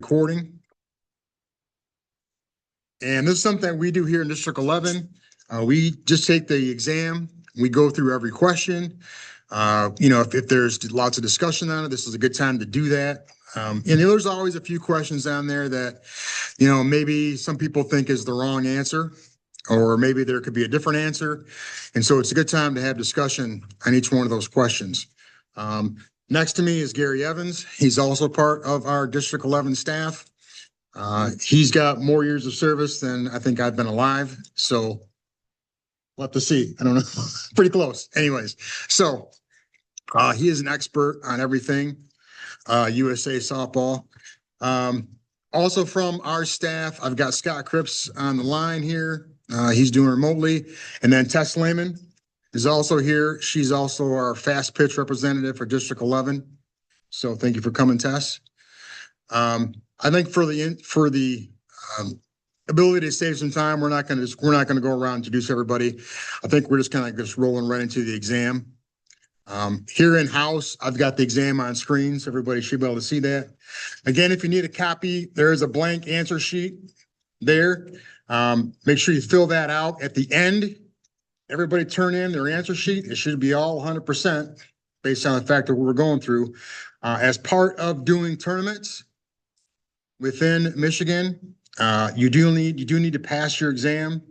Recording. And this is something we do here in District 11. We just take the exam. We go through every question. If there's lots of discussion on it, this is a good time to do that. And there's always a few questions on there that, maybe some people think is the wrong answer, or maybe there could be a different answer. And so it's a good time to have discussion on each one of those questions. Next to me is Gary Evans. He's also part of our District 11 staff. He's got more years of service than I think I've been alive. So we'll have to see. I don't know. Pretty close. Anyways, so he is an expert on everything USA softball. Also from our staff, I've got Scott Cripps on the line here. He's doing remotely. And then Tess Lehman is also here. She's also our fast pitch representative for District 11. So thank you for coming, Tess. I think for the ability to save some time, we're not going to go around and introduce everybody. I think we're just kind of just rolling right into the exam. Here in house, I've got the exam on screen, so everybody should be able to see that. Again, if you need a copy, there is a blank answer sheet there. Make sure you fill that out at the end. Everybody turn in their answer sheet. It should be all 100% based on the fact that we're going through. As part of doing tournaments within Michigan, you do need to pass your exam.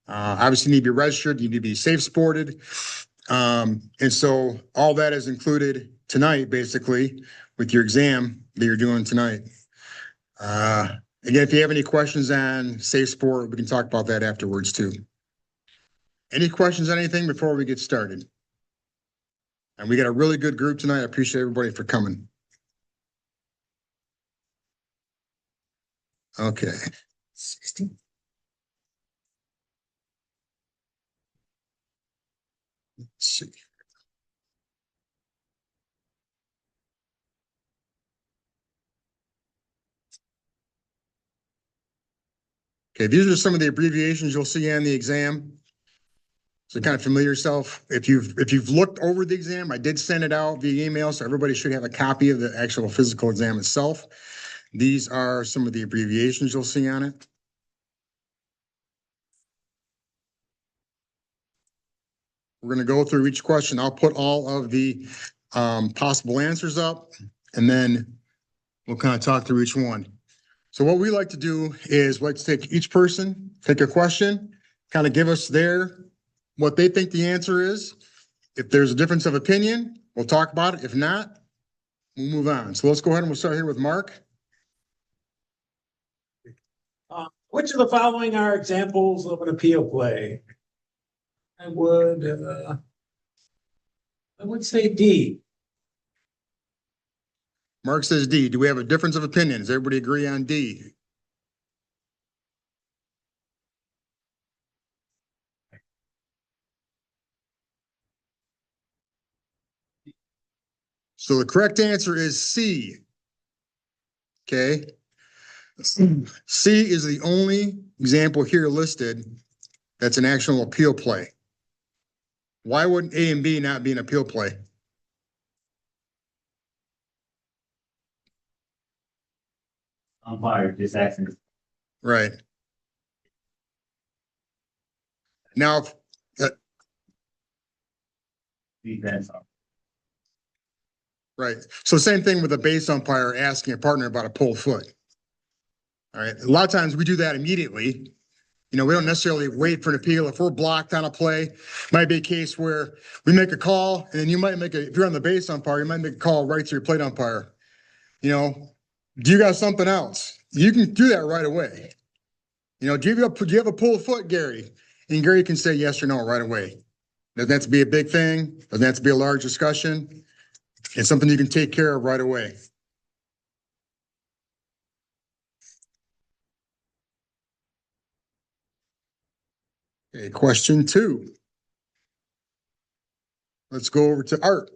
Obviously, you need to be registered. You need to be safe sported. And so all that is included tonight, basically, with your exam that you're doing tonight. Again, if you have any questions on safe sport, we can talk about that afterwards too. Any questions on anything before we get started? And we got a really good group tonight. I appreciate everybody for coming. Okay. 60. Let's see. Okay, these are some of the abbreviations you'll see on the exam. So kind of familiar yourself. If you've looked over the exam, I did send it out via email, so everybody should have a copy of the actual physical exam itself. These are some of the abbreviations you'll see on it. We're going to go through each question. I'll put all of the possible answers up, and then we'll kind of talk through each one. So what we like to do is we like to take each person, take a question, kind of give us what they think the answer is. If there's a difference of opinion, we'll talk about it. If not, we'll move on. So let's go ahead and we'll start here with Mark. Which of the following are examples of an appeal play? I would say D. Mark says D. Do we have a difference of opinion? Does everybody agree on D? So the correct answer is C. Okay. C is the only example here listed that's an actual appeal play. Why wouldn't A and B not be an appeal play? Umpire just accident. Right. Now, Defense. right. So same thing with a base umpire asking a partner about a pulled foot. All right. A lot of times we do that immediately. We don't necessarily wait for an appeal. If we're blocked on a play, might be a case where we make a call, and then you might if you're on the base umpire, you might make a call right to your plate umpire. Do you got something else? You can do that right away. Do you have a pulled foot, Gary? And Gary can say yes or no right away. Doesn't have to be a big thing. Doesn't have to be a large discussion. It's something you can take care of right away. Okay, question 2. Let's go over to Art.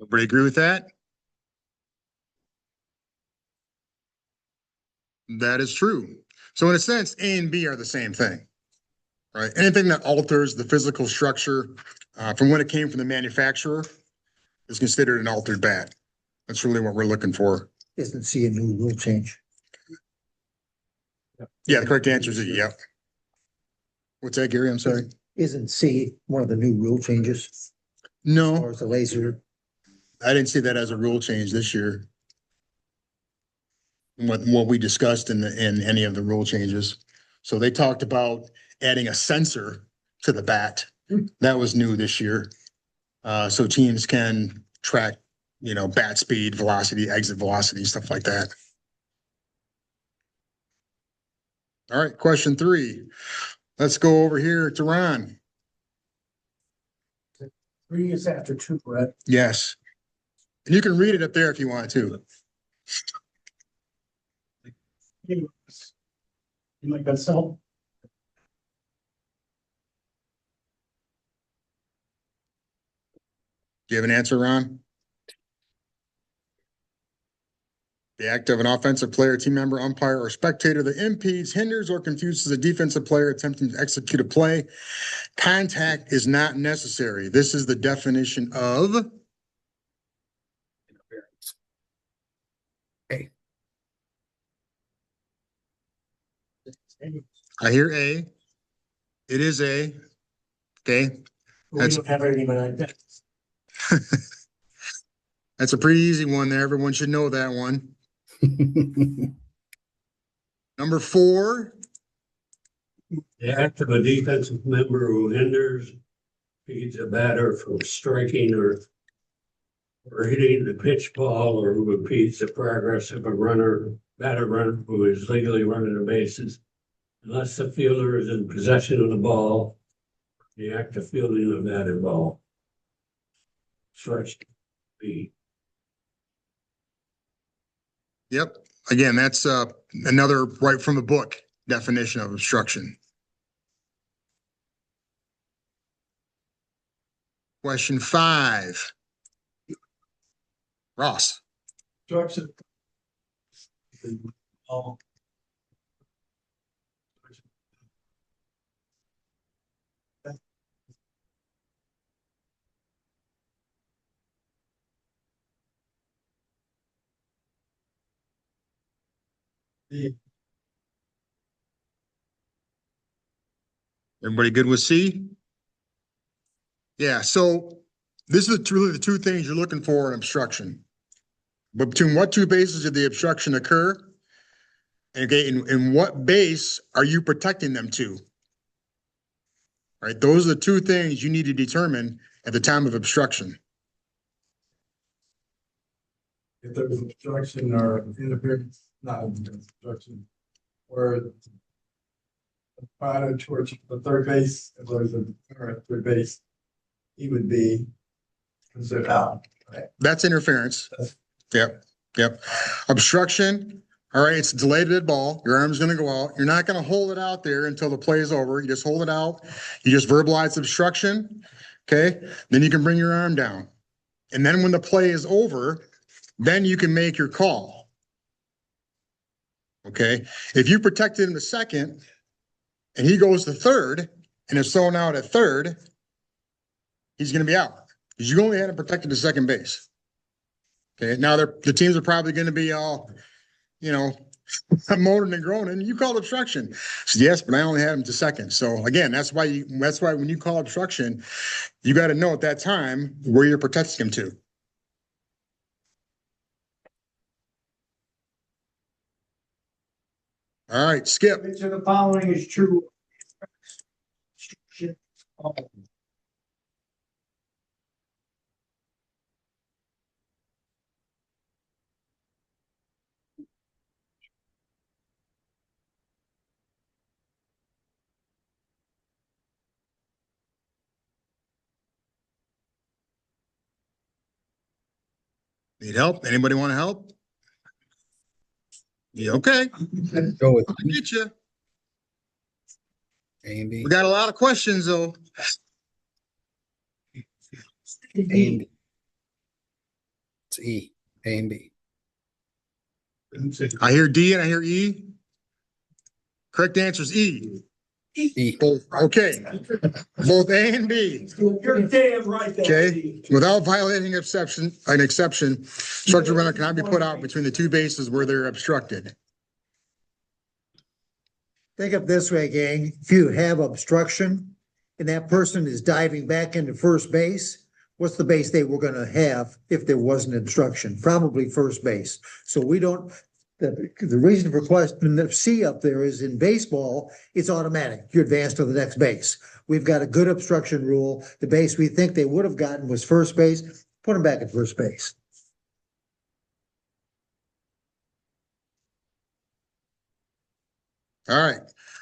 Everybody agree with that? That is true. So in a sense, A and B are the same thing, right? Anything that alters the physical structure from when it came from the manufacturer is considered an altered bat. That's really what we're looking for. Isn't C a new rule change? Yeah, the correct answer is E, yep. What's that, Gary? I'm sorry. Isn't C one of the new rule changes? No, Or is the laser? I didn't see that as a rule change this year. What we discussed in any of the rule changes. So they talked about adding a sensor to the bat. That was new this year. So teams can track, bat speed, velocity, exit velocity, stuff like that. All right, question 3. Let's go over here to Ron. 3 is after 2, Brett. Yes. And you can read it up there if you want to. You like that so? Do you have an answer, Ron? The act of an offensive player, team member, umpire, or spectator that impedes, hinders, or confuses a defensive player attempting to execute a play. Contact is not necessary. This is the definition of. I hear A. It is A. Okay. We don't have any like that. That's a pretty easy one there. Everyone should know that one. Number 4. The act of a defensive member who hinders, impedes a batter from striking or hitting the pitch ball, or who impedes the progress of a batter runner who is legally running the bases, unless the fielder is in possession of the ball, the act of fielding the batted ball. Stretch B. Yep. Again, that's another right from the book definition of obstruction. Question 5. Ross. Obstruction. Everybody good with C? Yeah, so this is really the 2 things you're looking for in obstruction. But between what 2 bases did the obstruction occur? Okay, and what base are you protecting them to? Right, those are the 2 things you need to determine at the time of obstruction. If there's obstruction or interference, not obstruction, or batter towards the third base, if there's a third base, he would be considered out. That's interference. Yep. Obstruction. All right, it's a delayed dead ball. Your arm's going to go out. You're not going to hold it out there until the play is over. You just hold it out. You just verbalize obstruction. Okay. Then you can bring your arm down. And then when the play is over, then you can make your call. Okay. If you protected him to second and he goes to third and is thrown out at third, he's going to be out because you only had him protected to second base. Okay. Now the teams are probably going to be all, moaning and groaning. You called obstruction. So yes, but I only had him to second. So again, that's why when you call obstruction, you got to know at that time where you're protecting him to. All right, Skip. Which of the following is true? Need help? Anybody want to help? Yeah, okay. Go with I get you. A and B. We got a lot of questions though. A and B. It's E, A and B. I hear D and I hear E. Correct answer is E. E. Both, okay. Both A and B. You're damn right. that's Okay, E. without violating an exception, structure runner cannot be put out between the two bases where they're obstructed. Think of it this way, gang, if you have obstruction and that person is diving back into first base, what's the base they were gonna have if there wasn't obstruction? Probably first base. So we don't, the reason for question the C up there is in baseball, it's automatic. You advance to the next base. We've got a good obstruction rule. The base we think they would have gotten was first base, put them back at first base. All right,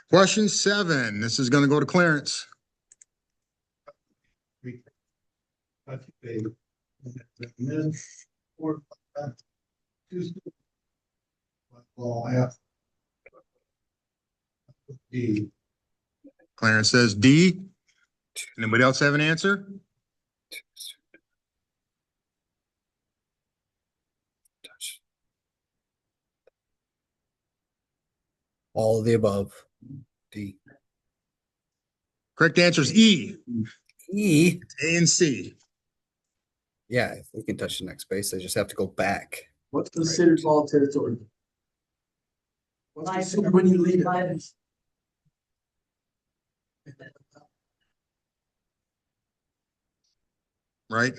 question 7. This is gonna go to Clarence. D. Clarence says D. Anybody else have an answer? All of the above. D. Correct answer is E. E. A and C. Yeah, if they can touch the next base, they just have to go back. What's considered ball territory? What's considered when you leave it? Right?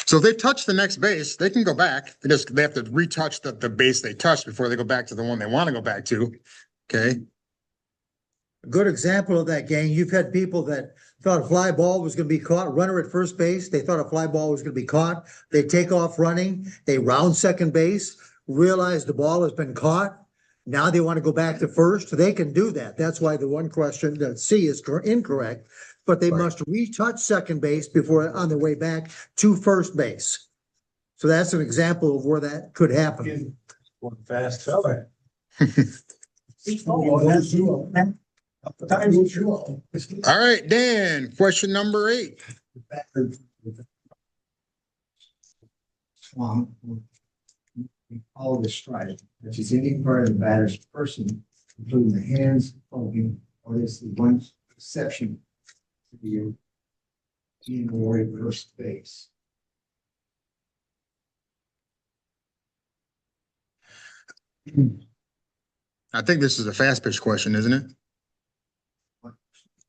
So if they touch the next base, they can go back. They have to retouch the base they touched before they go back to the one they want to go back to. Okay. A good example of that, gang, you've had people that thought a fly ball was gonna be caught, runner at first base, they thought a fly ball was gonna be caught, they take off running, they round second base, realize the ball has been caught. Now they want to go back to first, they can do that. That's why the one question, that C is incorrect, but they Right. must retouch second base before on their way back to first base. So that's an example of where that could happen. One fast fella. All right, Dan, question number 8. Swamp. All the strike, which is any part of the batter's person, including the hands, holding, or this is one exception to the team awarded first base. I think this is a fast pitch question, isn't it?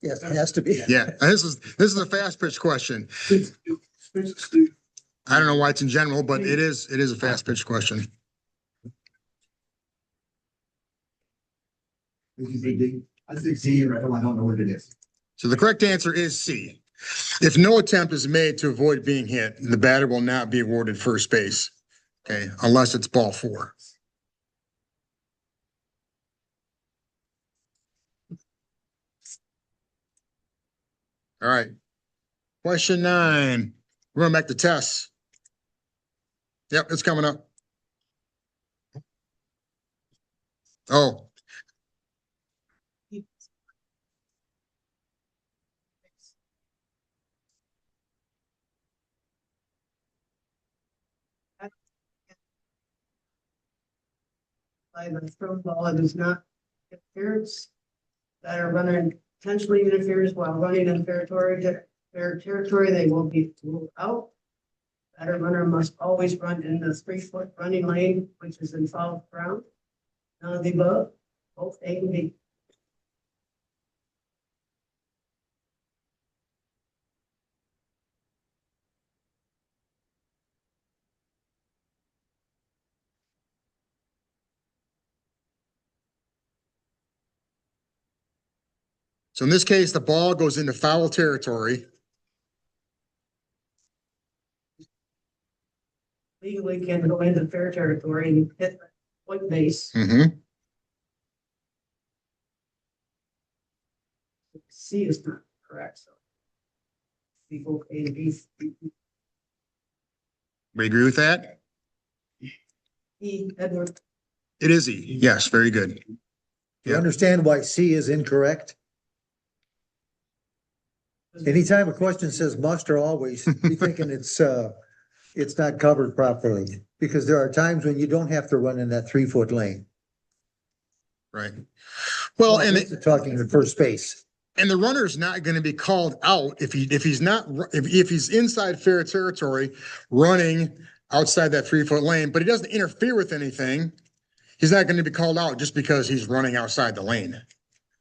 Yes, it has to be. Yeah, this is a fast pitch question. I don't know why it's in general, but it is a fast pitch question. I think Z, I don't know what it is. So the correct answer is C. If no attempt is made to avoid being hit, the batter will not be awarded first base. Okay, unless it's ball 4. All right. Question 9. We're going back to tests. Yep, it's coming up. Oh, By the throw ball, it is not interference. That are running potentially interferes while running in their territory, they will be ruled out. Batter runner must always run in the 3-foot running lane, which is in foul ground. None of the above, both A and B. so in this case, the ball goes into foul territory. Legally can go into fair territory and hit the point base. Mm-hmm. C is not correct, so. People A and B. We agree with that? E, Edward. It is E. Yes, very good. You understand why C is incorrect? Anytime a question says must or always, you're thinking it's it's not covered properly, because there are times when you don't have to run in that 3-foot lane. Right. Well, and Talking to first base. And the runner's not going to be called out if he's not if he's inside fair territory running outside that 3-foot lane, but he doesn't interfere with anything. He's not going to be called out just because he's running outside the lane.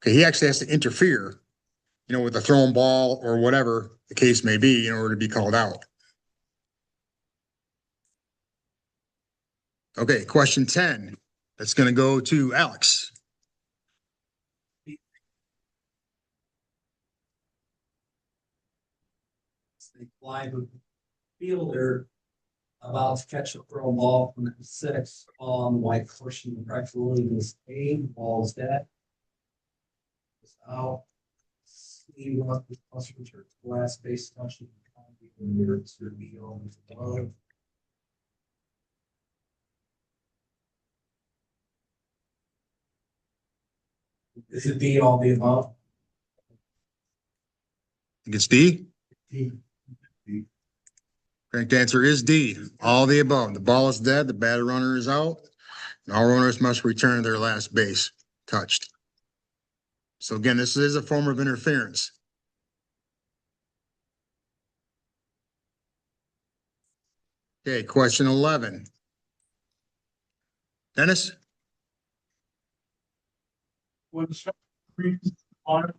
Okay, he actually has to interfere, with a thrown ball or whatever the case may be in order to be called out. Okay, question 10. That's going to go to Alex. They fly the fielder about to catch a throw ball from the 6 on white portion of right field is A, ball's dead. It's out. Steve runs the plus return to last base touching the lyrics to be on the glove. Is it D all the above? I think it's D. D. Correct answer is D. All the above. The ball is dead. The batter runner is out. And all runners must return to their last base touched. So again, this is a form of interference. Okay, question 11. Dennis? When on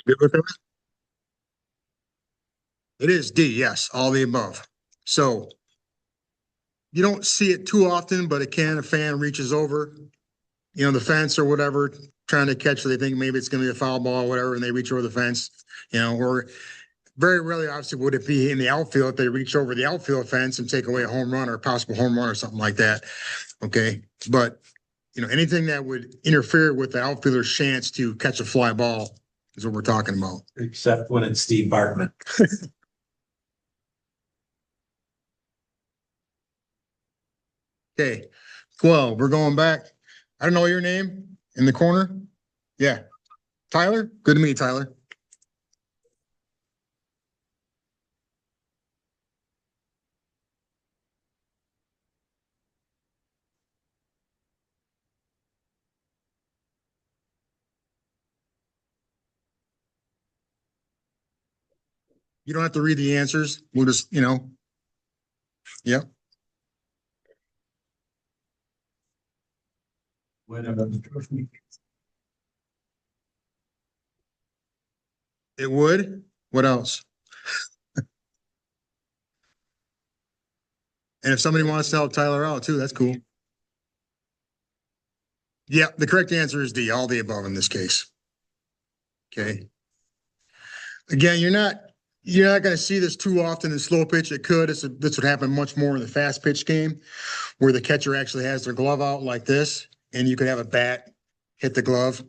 Good with that? It is D, yes, all the above. So you don't see it too often, but it can, a fan reaches over, the fence or whatever, trying to catch, they think maybe it's going to be a foul ball or whatever, and they reach over the fence, or very rarely, obviously, would it be in the outfield if they reach over the outfield fence and take away a home run or a possible home run or something like that. Okay. But, anything that would interfere with the outfielder's chance to catch a fly ball is what we're talking about. except when it's Steve Bartman. Okay. 12, we're going back. I don't know your name in the corner. Yeah. Tyler? Good to meet you, Tyler. You don't have to read the answers. We'll just, yep. It would. What else? And if somebody wants to help Tyler out too, that's cool. Yeah, the correct answer is D, all the above in this case. Okay. Again, you're not going to see this too often in slow pitch. It could. This would happen much more in the fast pitch game, where the catcher actually has their glove out like this, and you could have a bat hit the glove.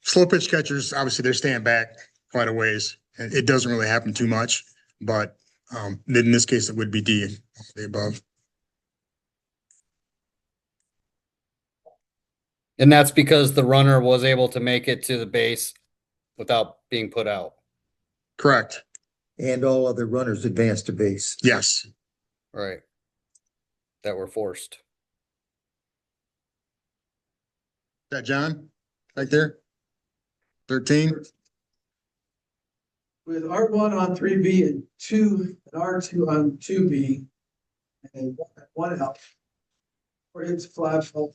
Slow pitch catchers, obviously, they're staying back quite a ways, and it doesn't really happen too much. But in this case, it would be D, all the above. And that's because the runner was able to make it to the base without being put out. Correct. And all other runners advance to base. Yes. Right. That were forced. Is that John? Right there? 13? With R1 on 3B and R2 on 2B, and one out. For its foul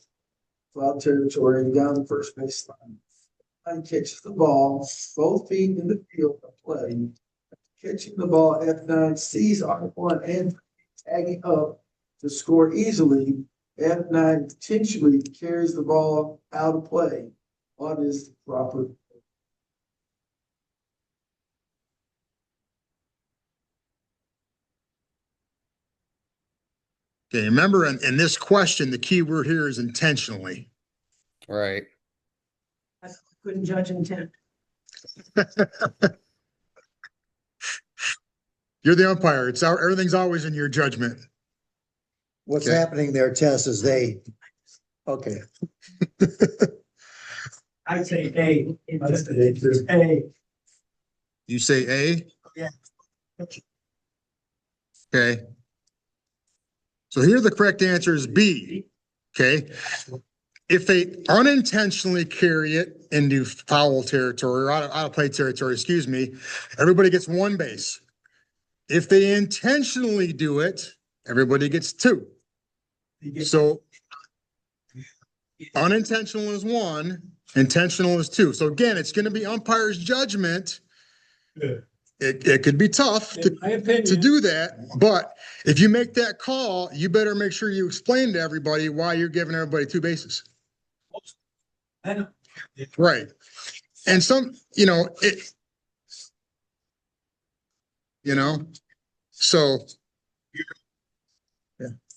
territory down the first baseline. And catches the ball, both feet in the field of play. Catching the ball, F9 sees R1 and tagging up to score easily. F9 potentially carries the ball out of play. What is the proper? Okay, remember in this question, the key word here is intentionally. Right. Couldn't judge intent. You're the umpire. Everything's always in your judgment. What's Okay. happening there, Tess, is okay, I say A. There's A. You say A? Yeah. Okay. So here the correct answer is B. Okay. If they unintentionally carry it into foul territory or out of play territory, excuse me, everybody gets one base. If they intentionally do it, everybody gets two. So unintentional is one, intentional is two. So again, it's going to be umpire's judgment. It could be tough In my to opinion, do that, but if you make that call, you better make sure you explain to everybody why you're giving everybody two bases. I know. Right. And some, so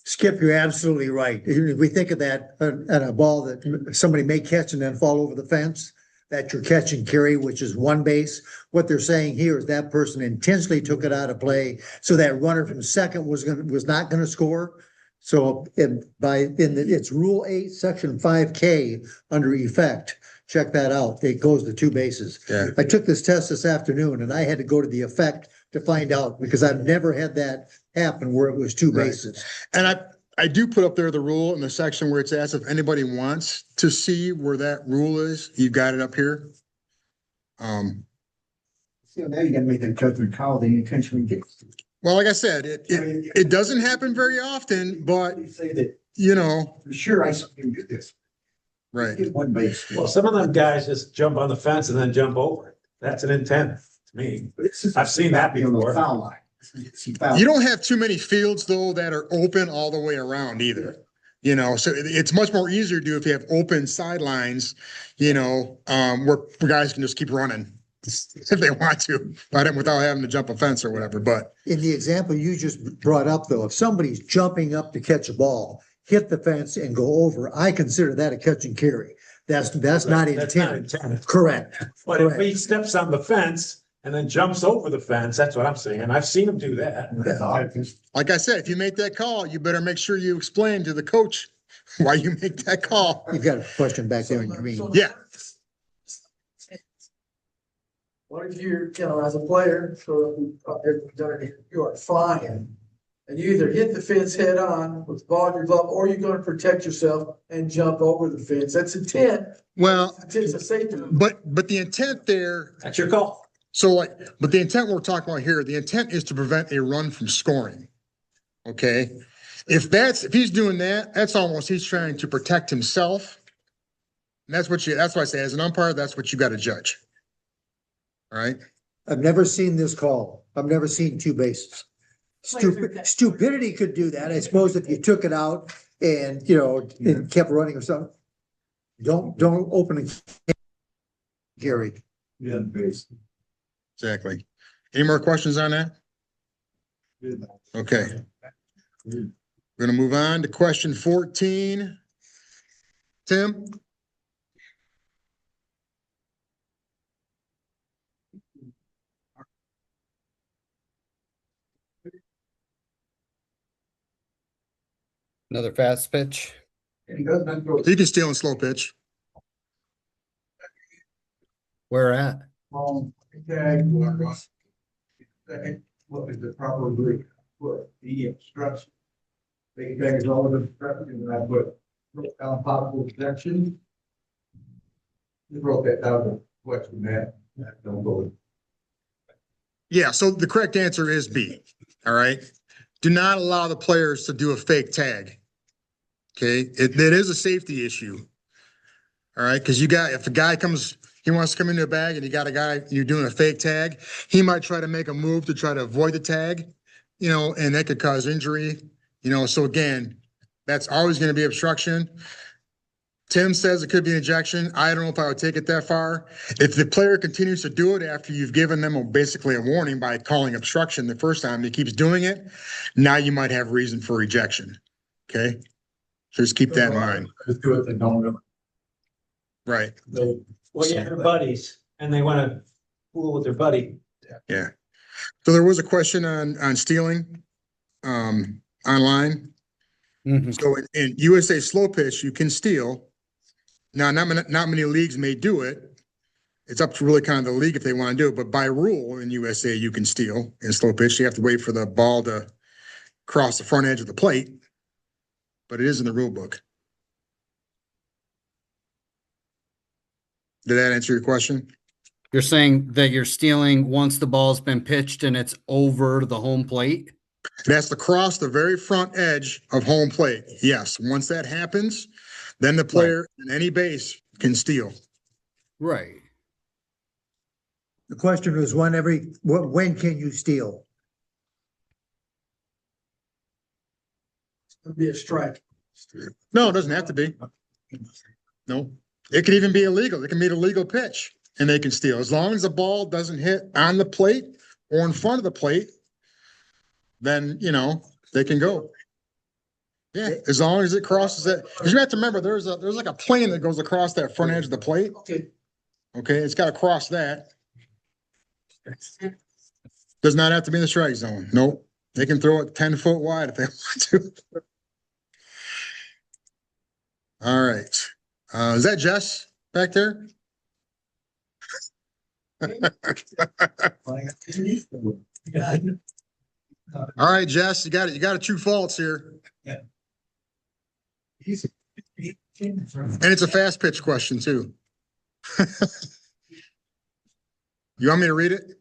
Skip, you're absolutely right. If we think of that, at a ball that somebody may catch and then fall over the fence, that's your catch and carry, which is one base. What they're saying here is that person intentionally took it out of play, so that runner from second was not gonna score. So it's Rule 8, Section 5K under effect. Check that out. It goes to two bases. Yeah. I took this test this afternoon and I had to go to the effect to find out, because I've never had that happen where it was two Right. bases. And I do put up there the rule in the section where it's asked if anybody wants to see where that rule is. You've got it up here. See, now you gotta make that judgment call, they intentionally get. Well, like I said, it doesn't happen very often, but You say that, for sure, I saw him do this. right. Get one base. Well, some of them guys just jump on the fence and then jump over it. That's an intent to me. I've seen that On the before. foul line. Foul. You don't have too many fields though that are open all the way around either. So it's much more easier to do if you have open sidelines, where guys can just keep running if they want to, without having to jump a fence or whatever. But In the example you just brought up, though, if somebody's jumping up to catch a ball, hit the fence and go over, I consider that a catch and carry. That's not That's not intent. intent. Correct. But if Correct. he steps on the fence and then jumps over the fence, that's what I'm saying. I've seen him do that. like I said, if you make that call, you better make sure you explain to the coach why you make that call. You've got a question back there in green. Yeah. What if you're, as a player, so you are flying, and you either hit the fence head on with the ball in your glove, or you're gonna protect yourself and jump over the fence. That's intent. Well, It's a safety. but the intent there, That's your call. but the intent we're talking about here, the intent is to prevent a run from scoring. Okay? If he's doing that, that's almost, he's trying to protect himself. And that's why I say as an umpire, that's what you got to judge. All right? I've never seen this call. I've never seen two bases. Stupidity could do that. I suppose if you took it out and, and kept running or something. Don't open a carry. Yeah, base. Exactly. Any more questions on that? Okay. We're gonna move on to question 14. Tim? Another fast pitch. And he does not throw You can steal in slow pitch. Where at? tag. Second, what is the proper route for the obstruction? Big tag is all of the obstruction, and I put down possible objection. You wrote that down, what's the map? Don't go. Yeah, so the correct answer is B. All right. Do not allow the players to do a fake tag. Okay, it is a safety issue. All right, because if a guy he wants to come into a bag and you got a guy, you're doing a fake tag, he might try to make a move to try to avoid the tag, and that could cause injury, so again, that's always going to be obstruction. Tim says it could be an ejection. I don't know if I would take it that far. If the player continues to do it after you've given them basically a warning by calling obstruction the first time, he keeps doing it, now you might have reason for ejection. Okay? So just keep that in mind. Just do it, they don't do it. Right. Well, yeah, they're buddies and they wanna fool with their buddy. Yeah. So there was a question on stealing, online. Mhm. So in USA slow pitch, you can steal. Now, not many leagues may do it. It's up to really kind of the league if they want to do it, but by rule in USA, you can steal in slow pitch. You have to wait for the ball to cross the front edge of the plate, but it is in the rule book. Did that answer your question? You're saying that you're stealing once the ball's been pitched and it's over the home plate? It has to cross the very front edge of home plate. Yes, once that happens, then the player in any base can steal. Right. The question was when can you steal? It'd be a strike. No, it doesn't have to be. No, it could even be illegal. It can be an illegal pitch and they can steal. As long as the ball doesn't hit on the plate or in front of the plate, then, they can go. Yeah, as long as it crosses that, because you have to remember, there's like a plane that goes across that front edge of the plate. Okay. Okay, it's got to cross that. Does not have to be in the strike zone. Nope. They can throw it 10 foot wide if they want to. All right. Is that Jess back there? All right, Jess, you got it. You got a true false here. And it's a fast pitch question too. You want me to read it?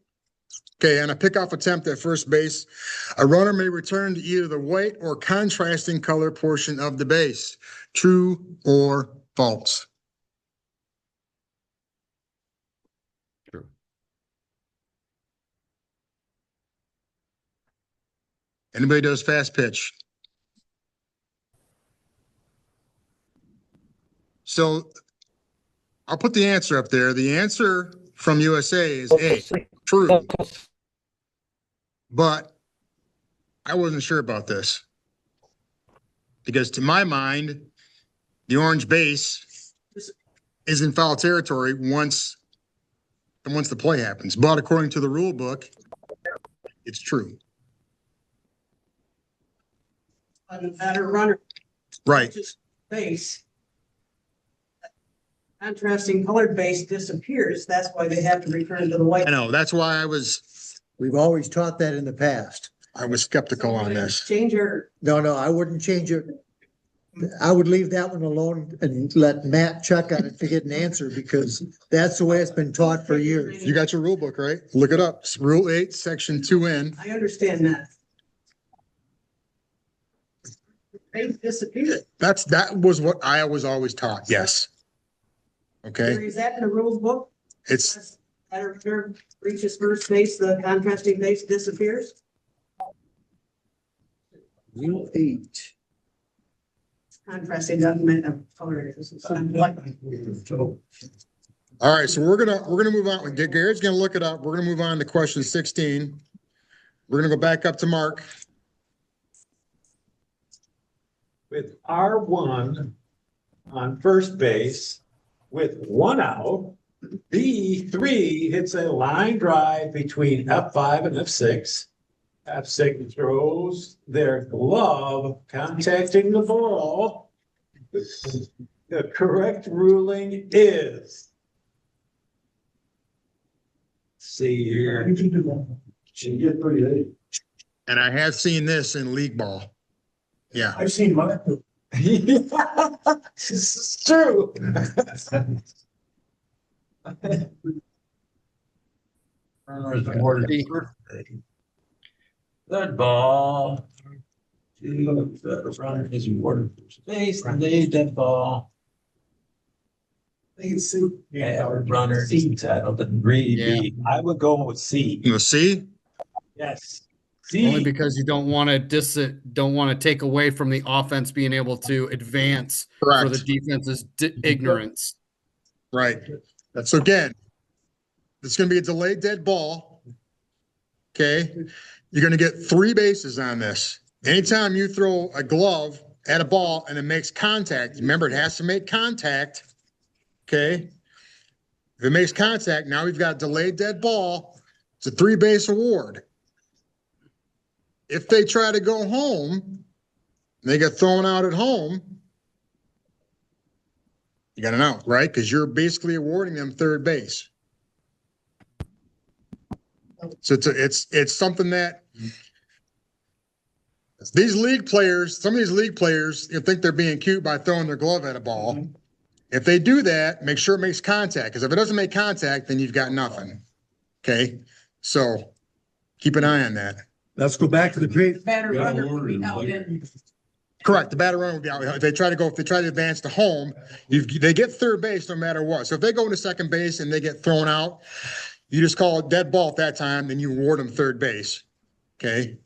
Okay, on a pickoff attempt at first base, a runner may return to either the white or contrasting color portion of the base. True or false? True. Anybody does fast pitch? So I'll put the answer up there. The answer from USA is A, true. But I wasn't sure about this. Because to my mind, the orange base is in foul territory once the play happens. But according to the rule book, it's true. On a batter runner. Right. Just base. Contrasting colored base disappears. That's why they have to return to the white. I know. That's why We've always taught that in the past. I was skeptical on this. Change your, No, I wouldn't change it. I would leave that one alone and let Matt check on it to get an answer because that's the way it's been taught for years. You got your rule book, right? Look it up. It's Rule 8, Section 2N. I understand that. Base disappeared. That was what I was always taught. Yes. Okay. Is that in the rules book? It's Batter reaches first base, the contrasting base disappears? Rule 8. Contrasting doesn't make a color. all right. So we're gonna move on. Garrett's gonna look it up. We're gonna move on to question 16. We're gonna go back up to Mark. With R1 on first base, with one out, B3 hits a line drive between F5 and F6. F6 throws their glove contacting the ball. The correct ruling is. See here. And I have seen this in league ball. Yeah. I've seen mine. This is true. Good ball. The runner is awarded first base, and they dead ball. They can see. Yeah, runner is entitled to read. I would go with C. You see? Yes. Only C. because you don't want to take away from the offense being able to advance for the Correct. defense's ignorance. Right. So again, it's gonna be a delayed dead ball. Okay. You're gonna get 3 bases on this. Anytime you throw a glove at a ball and it makes contact, remember, it has to make contact. Okay? If it makes contact, now we've got delayed dead ball. It's a 3-base award. If they try to go home, they get thrown out at home, you got an out, right? Because you're basically awarding them third base. So it's something that these league players, some of these league players, you think they're being cute by throwing their glove at a ball. If they do that, make sure it makes contact, because if it doesn't make contact, then you've got nothing. Okay, so keep an eye on that. Let's go back to the Batter runner would be out in. Correct. The batter runner would be out. If they try to advance to home, they get third base no matter what. So if they go into second base and they get thrown out, you just call it dead ball at that time, then you award them third base. Okay.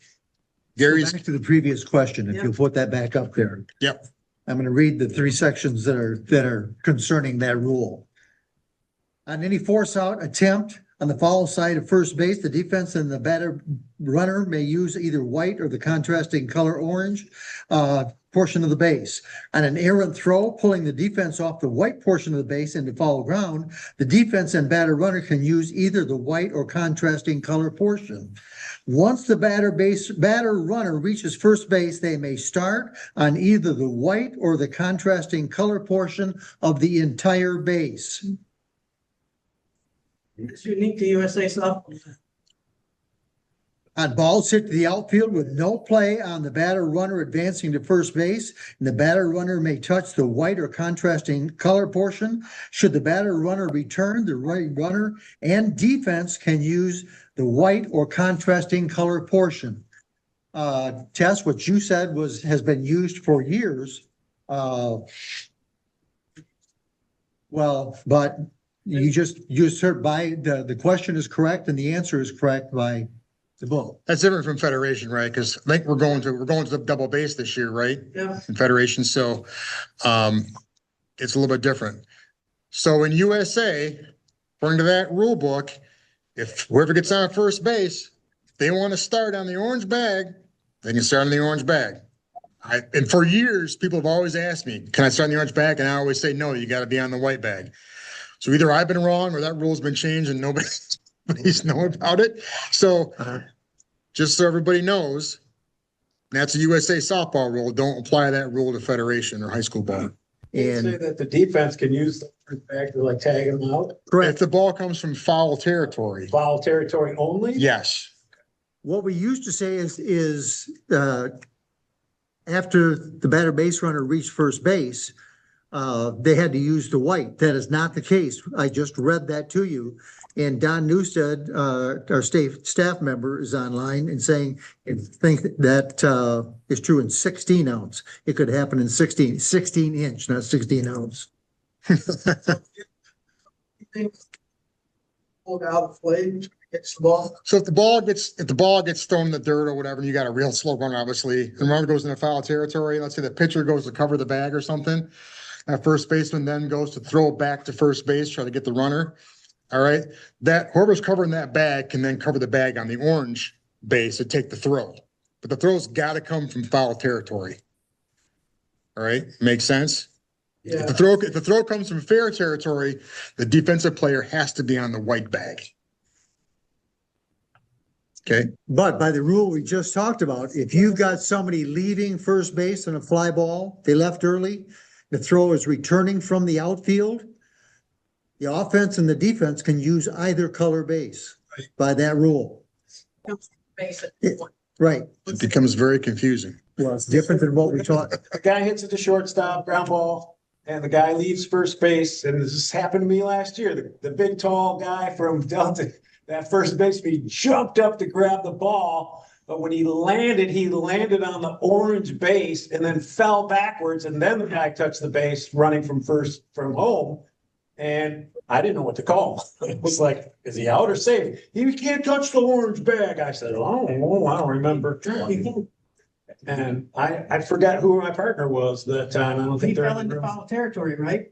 Gary's. Back to the previous question, if you'll put that back up there. Yep. I'm gonna read the 3 sections that are concerning that rule. On any force out attempt on the foul side of first base, the defense and the batter runner may use either white or the contrasting color orange portion of the base. On an errant throw, pulling the defense off the white portion of the base into foul ground, the defense and batter runner can use either the white or contrasting color portion. Once the batter runner reaches first base, they may start on either the white or the contrasting color portion of the entire base. It's unique to USA softball. On balls hit to the outfield with no play on the batter runner advancing to first base, and the batter runner may touch the white or contrasting color portion. Should the batter runner return, the right runner and defense can use the white or contrasting color portion. Tess, what you said has been used for years. Well, but you just heard the question is correct and the answer is correct by the book. That's different from Federation, right? Because I think we're going to the double base this year, right? Yeah. In Federation, so it's a little bit different. So in USA, according to that rule book, if whoever gets on first base, if they want to start on the orange bag, they can start on the orange bag. And for years, people have always asked me, can I start on the orange bag? And I always say, no, you got to be on the white bag. So either I've been wrong or that rule's been changed and nobody's known about it. So just so everybody knows, that's a USA softball rule. Don't apply that rule to Federation or high school ball. And say that the defense can use the first back to like tag them out, If the ball comes from foul territory. foul territory only? Yes. What we used to say is after the batter base runner reached first base, they had to use the white. That is not the case. I just read that to you. And Don Newstead, our staff member, is online and saying, I think that is true in 16 ounce. It could happen in 16 inch, not 16 ounce. Pulled out the flame, gets the ball. So if the ball gets thrown in the dirt or whatever, and you got a real slow runner, obviously, and the runner goes into foul territory, let's say the pitcher goes to cover the bag or something, that first baseman then goes to throw it back to first base, try to get the runner. All right. That whoever's covering that bag can then cover the bag on the orange base and take the throw. But the throw's got to come from foul territory. All right. Makes sense? Yeah. If the throw comes from fair territory, the defensive player has to be on the white bag. Okay. But by the rule we just talked about, if you've got somebody leaving first base on a fly ball, they left early, the throw is returning from the outfield, the offense and the defense can use either color base by that rule. Right. It becomes very confusing. Well, it's different than what we taught. The guy hits it to shortstop, ground ball, and the guy leaves first base. And this happened to me last year. The big tall guy from Delta, that first baseman, he jumped up to grab the ball. But when he landed on the orange base and then fell backwards. And then the guy touched the base running from home. And I didn't know what to call. It was like, is he out or safe? He can't touch the orange bag. I said, oh, I don't remember. And I forgot who my partner was that time. I don't He think fell into foul territory, right?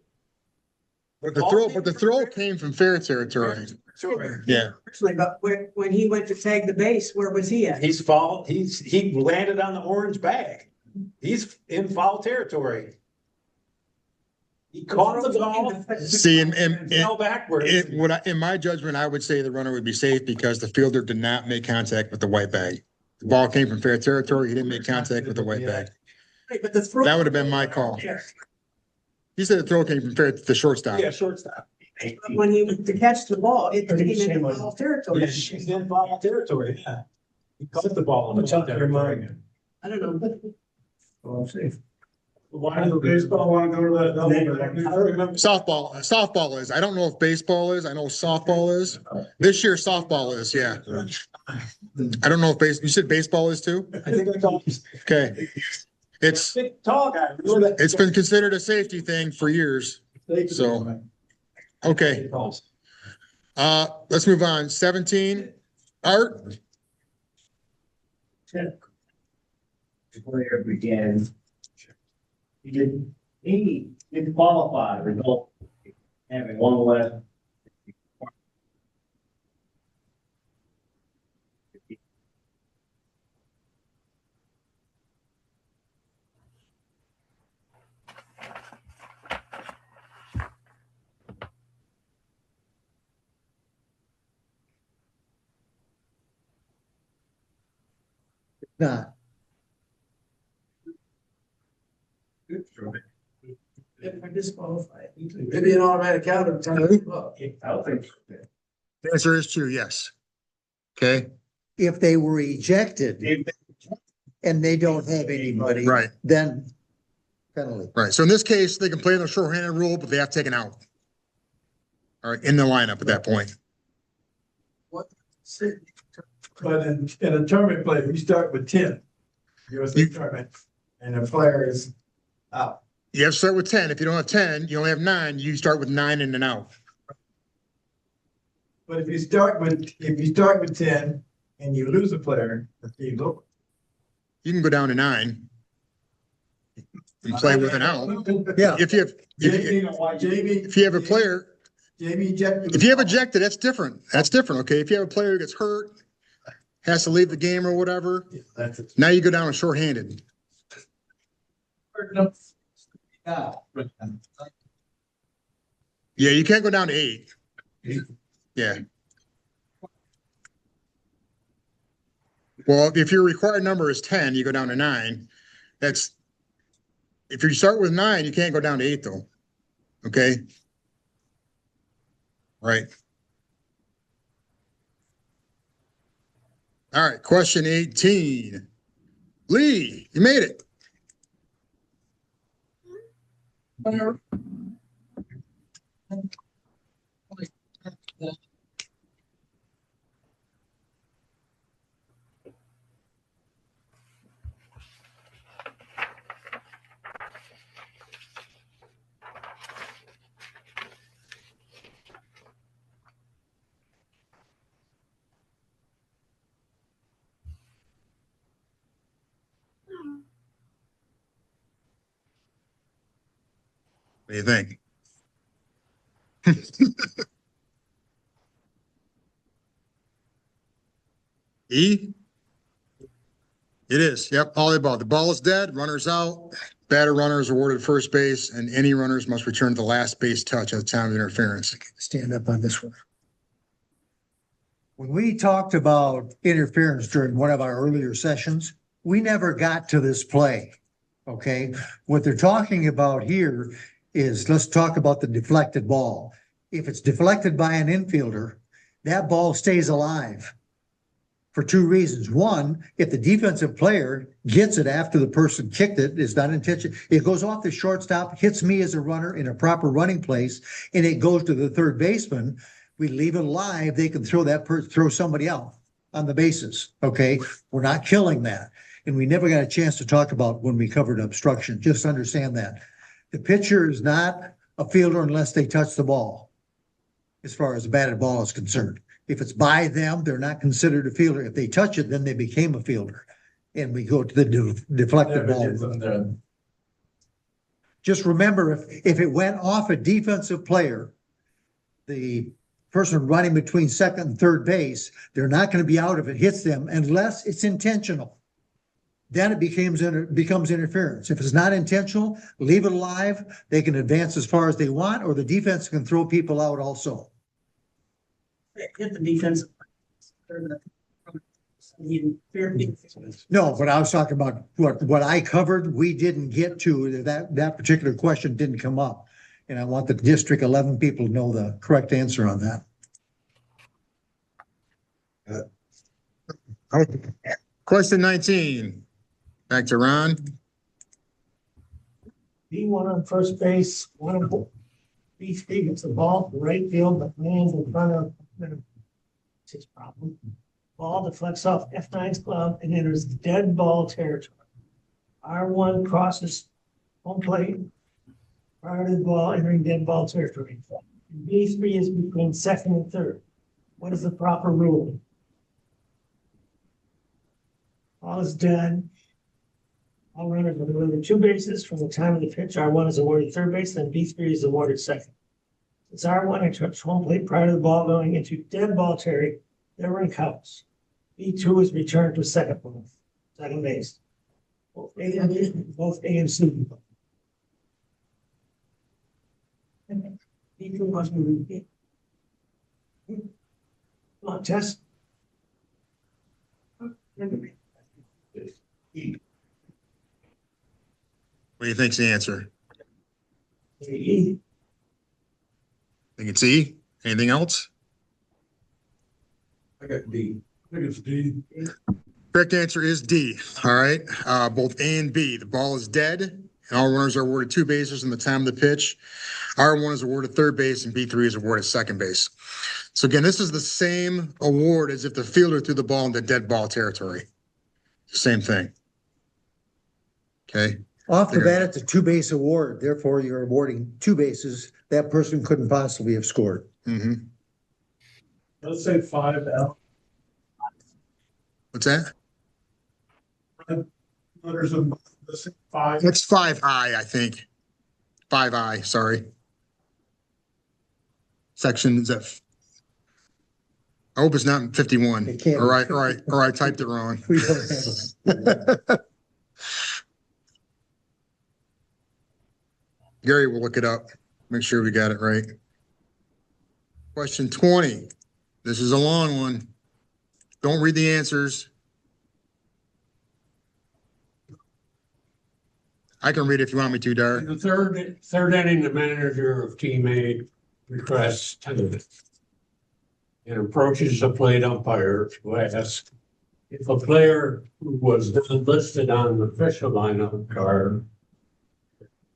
But the throw came from fair territory. Sure. Yeah. But when he went to tag the base, where was he at? He landed on the orange bag. He's in foul territory. He caught the ball. See, and fell backwards. In my judgment, I would say the runner would be safe because the fielder did not make contact with the white bag. The ball came from fair territory. He didn't make contact with the white bag. But the throw. That would have been my call. He said the throw came from the shortstop. Yeah, shortstop. When he went to catch the ball, it came into foul territory. Yeah, she's in foul territory, yeah. He caught the ball. in the foul territory. I don't know. Well, safe. Why does baseball want to go to that double? I remember. Softball is. I don't know if baseball is. I know softball is. This year softball is, yeah. I don't know if you said baseball is too? I think I called. Okay. It's Big tall guy. Remember that? it's been considered a safety thing for years. So, okay. Let's move on. 17. Art, The player began. He didn't qualify, result having one less. Not. If we're disqualified. Maybe an automatic out of time. I don't think. the answer is true, yes. Okay, If they were ejected and they don't have anybody. right, Then penalty. right. So in this case, they can play the shorthanded rule, but they have to take an out. All right, in the lineup at that point. But in a tournament play, we start with 10. USA tournament, and the player is out. You have to start with 10. If you don't have 10, you only have 9, you start with 9 in and out. But if you start with 10 and you lose a player, you go. You can go down to 9 and play with an out. Yeah. If you have, if you have a player, if you have ejected, that's different. That's different, okay? If you have a player who gets hurt, has to leave the game or whatever, now you go down to shorthanded. Yeah, you can't go down to 8. Yeah. Well, if your required number is 10, you go down to 9. That's, if you start with 9, you can't go down to 8 though. Okay? Right. All right, question 18. Lee, you made it. What do you think? E? It is. Yep, all the above. The ball is dead, runner's out, batter runner is awarded first base, and any runners must return to the last base touch at the time of interference. Stand up on this one. When we talked about interference during one of our earlier sessions, we never got to this play. Okay, what they're talking about here is, let's talk about the deflected ball. If it's deflected by an infielder, that ball stays alive for 2 reasons. One, if the defensive player gets it after the person kicked it, is not intentional. It goes off the shortstop, hits me as a runner in a proper running place, and it goes to the third baseman. We leave it alive. They can throw somebody out on the bases. Okay, we're not killing that. And we never got a chance to talk about when we covered obstruction. Just understand that. The pitcher is not a fielder unless they touch the ball, as far as the batted ball is concerned. If it's by them, they're not considered a fielder. If they touch it, then they became a fielder. And we go to the deflected ball. Just remember, if it went off a defensive player, the person running between second and third base, they're not going to be out if it hits them unless it's intentional. then it becomes interference. If it's not intentional, leave it alive. They can advance as far as they want, or the defense can throw people out also. Hit the defense. No, but I was talking about what I covered, we didn't get to, that particular question didn't come up. And I want the District 11 people to know the correct answer on that. Question 19. Back to Ron. B1 on first base, one of B3 gets the ball to right field, but lands in front of, it's his problem. Ball deflects off F9's glove and enters dead ball territory. R1 crosses home plate prior to the ball entering dead ball territory. B3 is between second and third. What is the proper rule? Ball is dead. All runners are delivered 2 bases from the time of the pitch. R1 is awarded third base, then B3 is awarded second. Since R1 enters home plate prior to the ball going into dead ball territory, their run counts. B2 is returned to second base. Both A and C. B2 must be repeated. Come on, test. What do you think's the answer? E. Think it's E? Anything else? I got D. I think it's D. Correct answer is D. All right. Both A and B. The ball is dead, and all runners are awarded 2 bases in the time of the pitch. R1 is awarded third base, and B3 is awarded second base. So again, this is the same award as if the fielder threw the ball into dead ball territory. Same thing. Okay. Off the bat, it's a 2-base award. Therefore, you're awarding 2 bases. That person couldn't possibly have scored. Mm-hmm. Let's say 5L. What's that? Letters of the 5. That's 5I, I think. 5I, sorry. Section is that. I hope it's not in 51. It can't be. Or I typed it wrong. We don't have it. Gary will look it up, make sure we got it right. Question 20. This is a long one. Don't read the answers. I can read it if you want me to, Dar. In the third inning, the manager of Team A requests 10 and approaches the plate umpire to ask if a player who was not listed on the official lineup card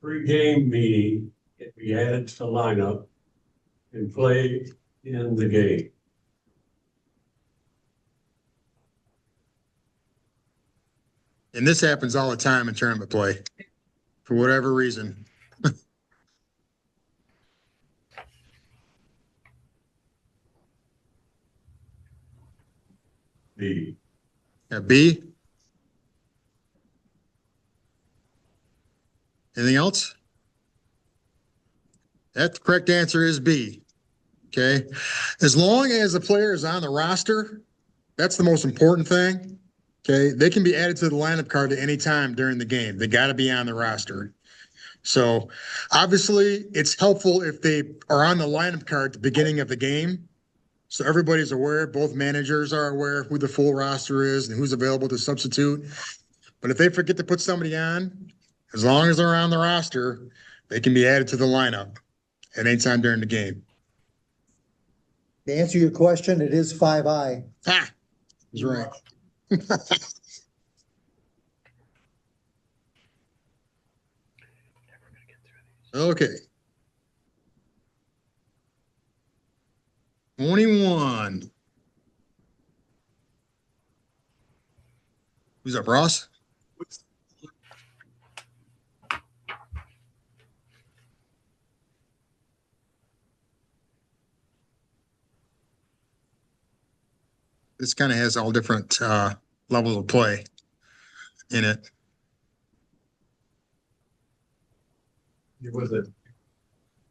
pre-game meeting can be added to the lineup and play in the game. And this happens all the time in tournament play, for whatever reason. B. B. Anything else? That the correct answer is B. Okay. As long as the player is on the roster, that's the most important thing. Okay. They can be added to the lineup card at any time during the game. They got to be on the roster. So obviously it's helpful if they are on the lineup card at the beginning of the game. So everybody's aware, both managers are aware of who the full roster is and who's available to substitute. But if they forget to put somebody on, as long as they're on the roster, they can be added to the lineup at any time during the game. To answer your question, it is 5I. Ah, he's right. Okay. 21. Who's up, Ross? This kind of has all different levels of play in it. Was it?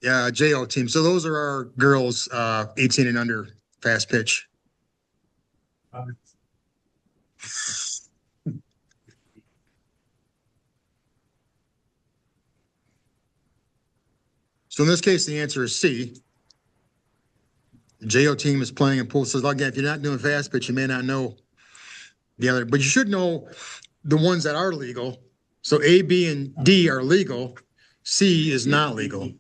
Yeah, JO team. So those are our girls, 18 and under, fast pitch. So in this case, the answer is C. The JO team is playing in pool. So again, if you're not doing fast pitch, you may not know the other, but you should know the ones that are legal. So A, B, and D are legal. C is not legal.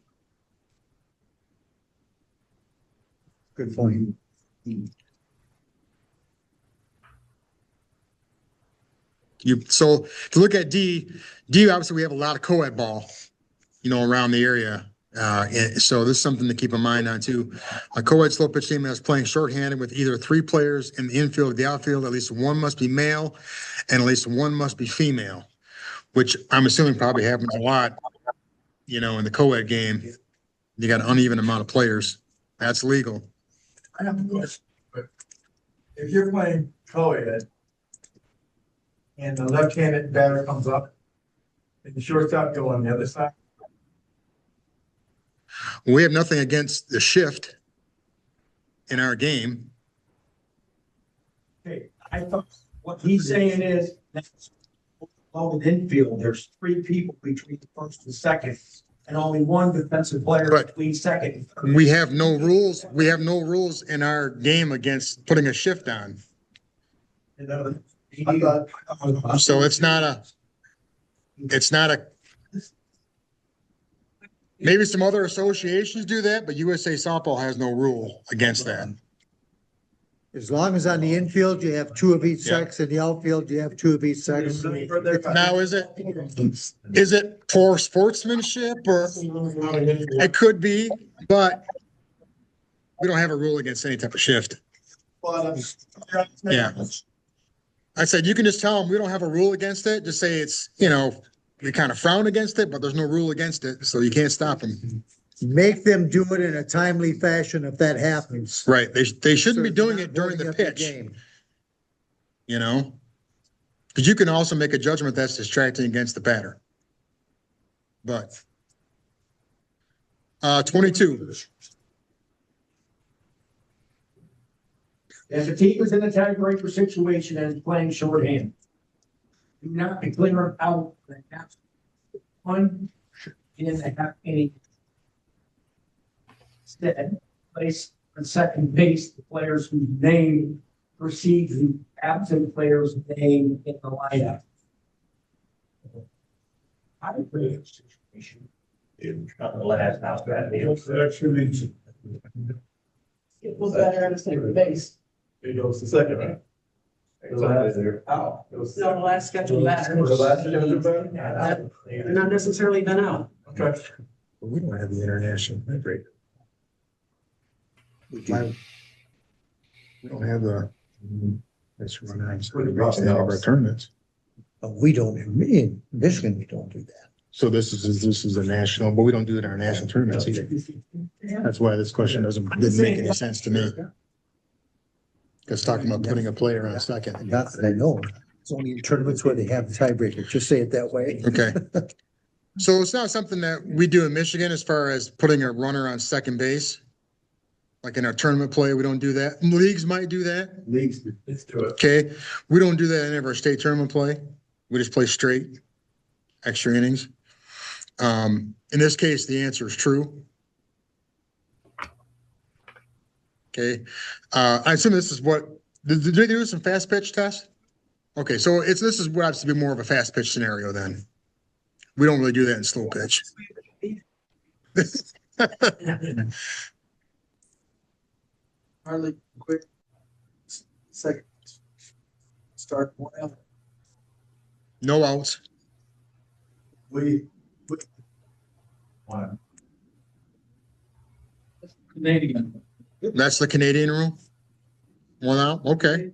Good point. So to look at D, obviously we have a lot of co-ed ball, around the area. And so this is something to keep in mind on too. A co-ed slow pitch team is playing shorthanded with either 3 players in the infield or the outfield. At least one must be male and at least one must be female, which I'm assuming probably happens a lot, in the co-ed game. You got an uneven amount of players. That's legal. I have a question, but if you're playing co-ed and the left-handed batter comes up and the shortstop go on the other side, We have nothing against the shift in our game. okay, I thought what he's saying is that's all the infield, there's 3 people between the first and second, and only 1 defensive player But- between second. We have no rules. We have no rules in our game against putting a shift on. I thought, So it's not a, maybe some other associations do that, but USA Softball has no rule against that. As long as on the infield, you have 2 of each Yeah. sex, in the outfield, you have 2 of each sex. Now, is it for sportsmanship or it could be, but we don't have a rule against any type of shift. Yeah. I said, you can just tell them we don't have a rule against it. Just say it's, we kind of frown against it, but there's no rule against it. So you can't stop them. Make them do it in a timely fashion if that happens. Right. They shouldn't be So doing you're it not during the holding up pitch, game. Because you can also make a judgment that's distracting against the batter. But 22. If a team is in a tiebreaker situation and is playing shorthand, do not declare out the half. One in the half inning. Instead, place on second base the players whose name precedes the absent player's name in the lineup. Tiebreaker situation. Not the last house that It was better on the second base. It goes to second, right? No, No, the last scheduled batter. They're not necessarily been out. Okay. We don't have the international break. We don't have the. That's our tournaments. We don't, in Michigan, we don't do that. So this is a national, but we don't do it in our national tournaments either. That's why this question didn't make any sense to me. Because talking about putting a player on second. Not that I know. It's only in tournaments where they have the tiebreaker. Just say it that way. Okay. So it's not something that we do in Michigan as far as putting a runner on second base. Like in our tournament play, we don't do that. Leagues might do that. Leagues, let's do it. Okay. We don't do that in any of our state tournament play. We just play straight, extra innings. In this case, the answer is true. Okay. I assume this is what, did they do some fast pitch test? Okay, so this is what has to be more of a fast pitch scenario then. We don't really do that in slow pitch. Harley, quick. Second. Start 1 out. No outs. One. Canadian. That's the Canadian rule? 1 out, okay.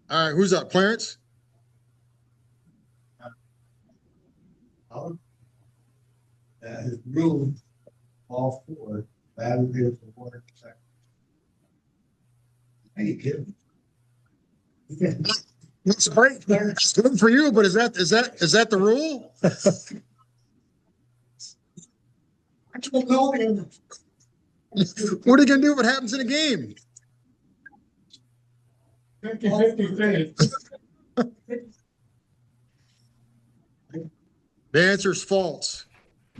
All right, who's up? Clarence? his rule, all 4, batter is the 1 second. Are you kidding? That's great. It's good for you, but is that the rule? I don't know. What are you gonna do if it happens in a game? 50-50 The answer is false.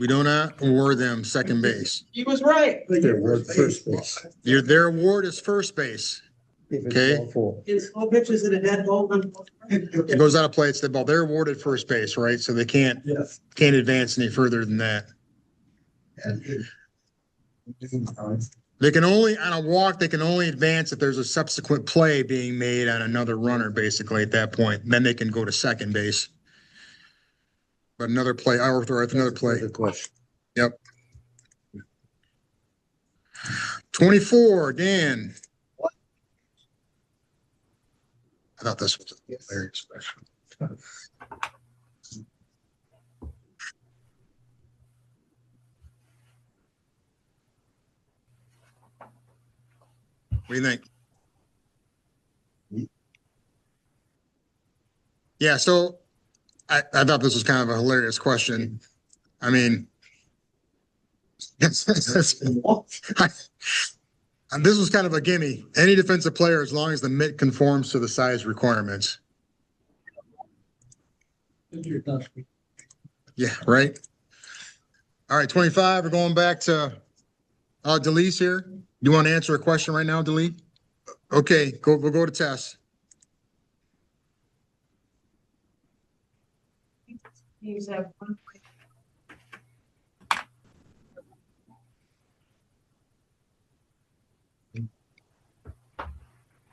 We do not award them second base. He was right. They're awarded first base. Their award is first base. If it's Okay. all full. In slow pitches and a dead ball. It goes out of play. It's the ball. They're awarded first base, right? So they can't Yes. advance any further than that. They can only, on a walk, they can only advance if there's a subsequent play being made on another runner, basically, at that point. Then they can go to second base. But another play, I overthrow another play. Good question. Yep. 24, Dan. I thought this was a hilarious question. What do you think? Yeah, so I thought this was kind of a hilarious question. I mean, this was kind of a gimme. Any defensive player, as long as the mitt conforms to the size requirements. Yeah, right. All right, 25. We're going back to Delise here. You want to answer a question right now, Delise? Okay, we'll go to Tess. Teams have one.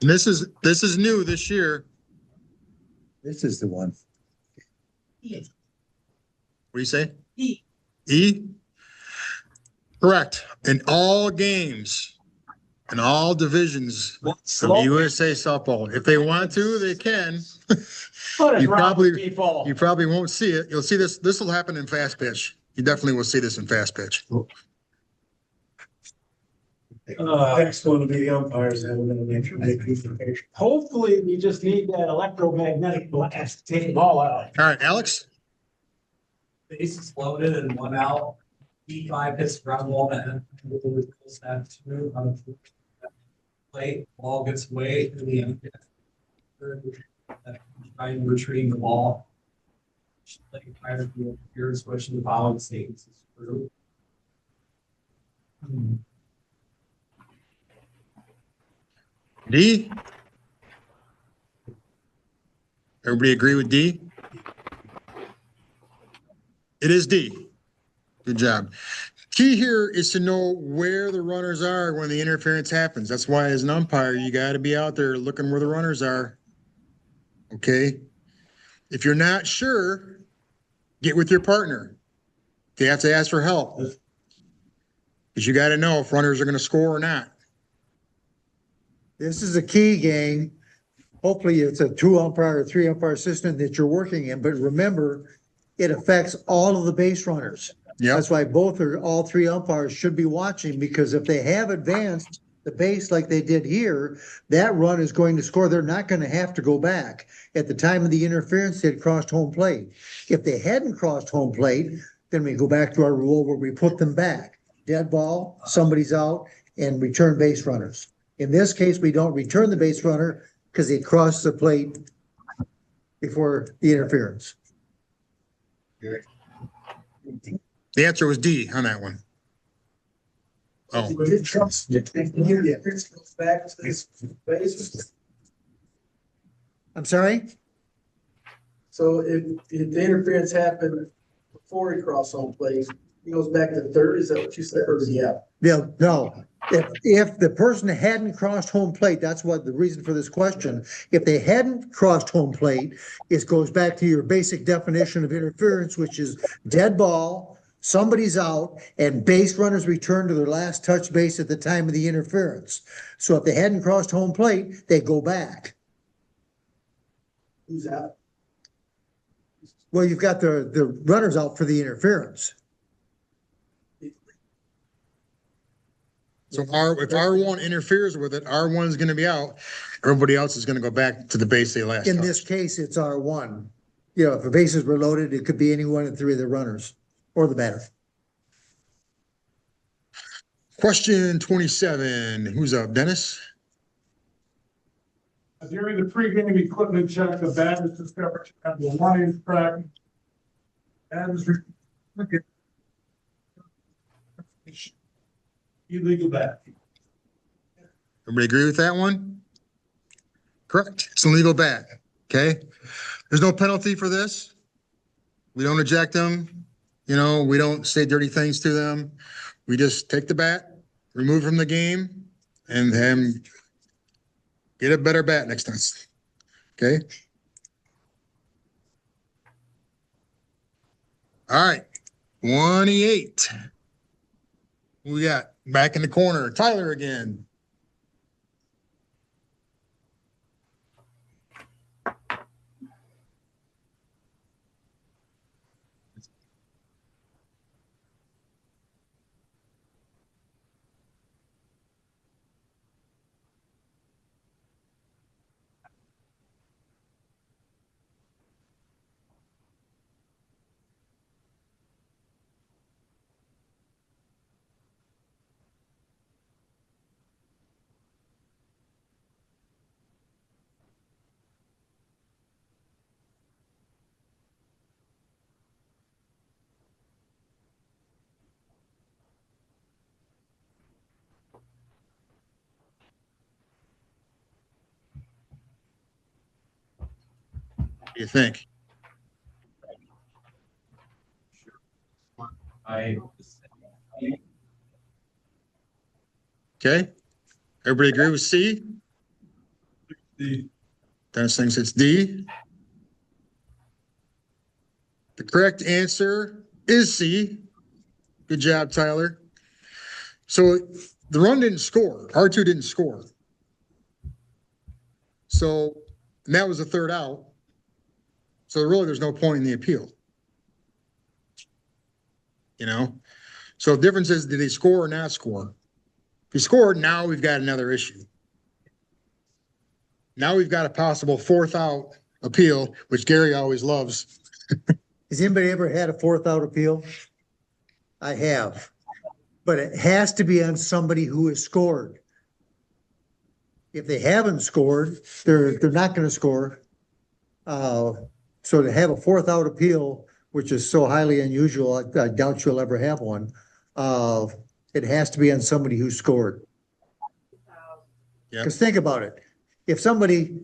And this is new this year. This is the one. What do you say? E. E? Correct. In all games, in all divisions of USA softball, if they want to, they can. What is You wrong probably- with people? You probably won't see it. You'll see this. This will happen in fast pitch. You definitely will see this in fast pitch. Next one will be the umpires having an information. Hopefully, we just need that electromagnetic blast to take them all out. All right, Alex. Base is loaded and one out. E5 hits ground ball and snap two on the plate. Ball gets away to the end. Try and retrieve the ball. Like higher field here, switching the following statements is true. D. Everybody agree with D? It is D. Good job. Key here is to know where the runners are when the interference happens. That's why as an umpire, you got to be out there looking where the runners are. Okay? If you're not sure, get with your partner. They have to ask for help. Because you got to know if runners are going to score or not. This is a key game. Hopefully it's a 2-umpire or 3-umpire system that you're working in, but remember, it affects all of the base runners. Yeah. That's why all 3 umpires should be watching, because if they have advanced the base like they did here, that run is going to score. They're not going to have to go back. At the time of the interference, they had crossed home plate. If they hadn't crossed home plate, then we go back to our rule where we put them back. Dead ball, somebody's out, and return base runners. In this case, we don't return the base runner because they crossed the plate before the interference. The answer was D on that one. Oh, But it trumps, the interference goes back to this base. I'm sorry? So if the interference happened before he crossed home plate, he goes back to third, is that what you said, or is he out? No. If the person hadn't crossed home plate, that's what the reason for this question. If they hadn't crossed home plate, it goes back to your basic definition of interference, which is dead ball, somebody's out, and base runners return to their last touch base at the time of the interference. So if they hadn't crossed home plate, they go back. Who's out? Well, you've got the runners out for the interference. so if R1 interferes with it, R1 is going to be out. Everybody else is going to go back to the base they last In touched. this case, it's R1. You know, if the bases were loaded, it could be any one of 3 of the runners or the batter. Question 27. Who's up? Dennis? During the pregame equipment check, the batters discovered the line track. Batters illegal bat. Everybody agree with that one? Correct. It's an illegal bat. Okay. There's no penalty for this. We don't eject them. You know, we don't say dirty things to them. We just take the bat, remove from the game, and then get a better bat next time. Okay. All right. 28. We got back in the corner. Tyler again. What do you think? Okay. Everybody agree with C? Dennis thinks it's D. The correct answer is C. Good job, Tyler. So the run didn't score. R2 didn't score. So, and that was the third out. So really, there's no point in the appeal. You know? So the difference is, did they score or not score? If he scored, now we've got another issue. Now we've got a possible fourth out appeal, which Gary always loves. Has anybody ever had a fourth out appeal? I have. But it has to be on somebody who has scored. If they haven't scored, they're not gonna score. So to have a fourth out appeal, which is so highly unusual, I doubt you'll ever have one. It has to be on somebody who scored. Yep. Because think about it. If somebody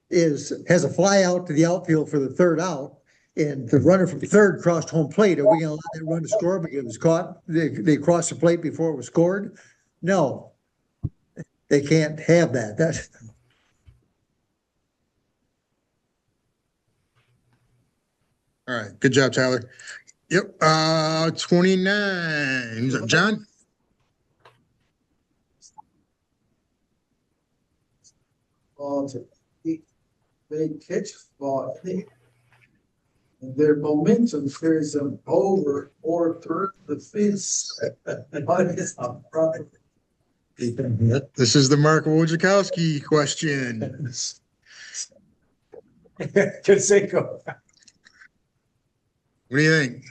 has a fly out to the outfield for the third out, and the runner from third crossed home plate, are we gonna allow that run to score because it was caught? They crossed the plate before it was scored? No. They can't have that. That's All right. Good job, Tyler. Yep. 29. Who's up? John? Ball to they catch ball. Their momentum carries them over or through the fence. What is a proper? This is the Mark Wojciechowski question. Conseco. What do you think?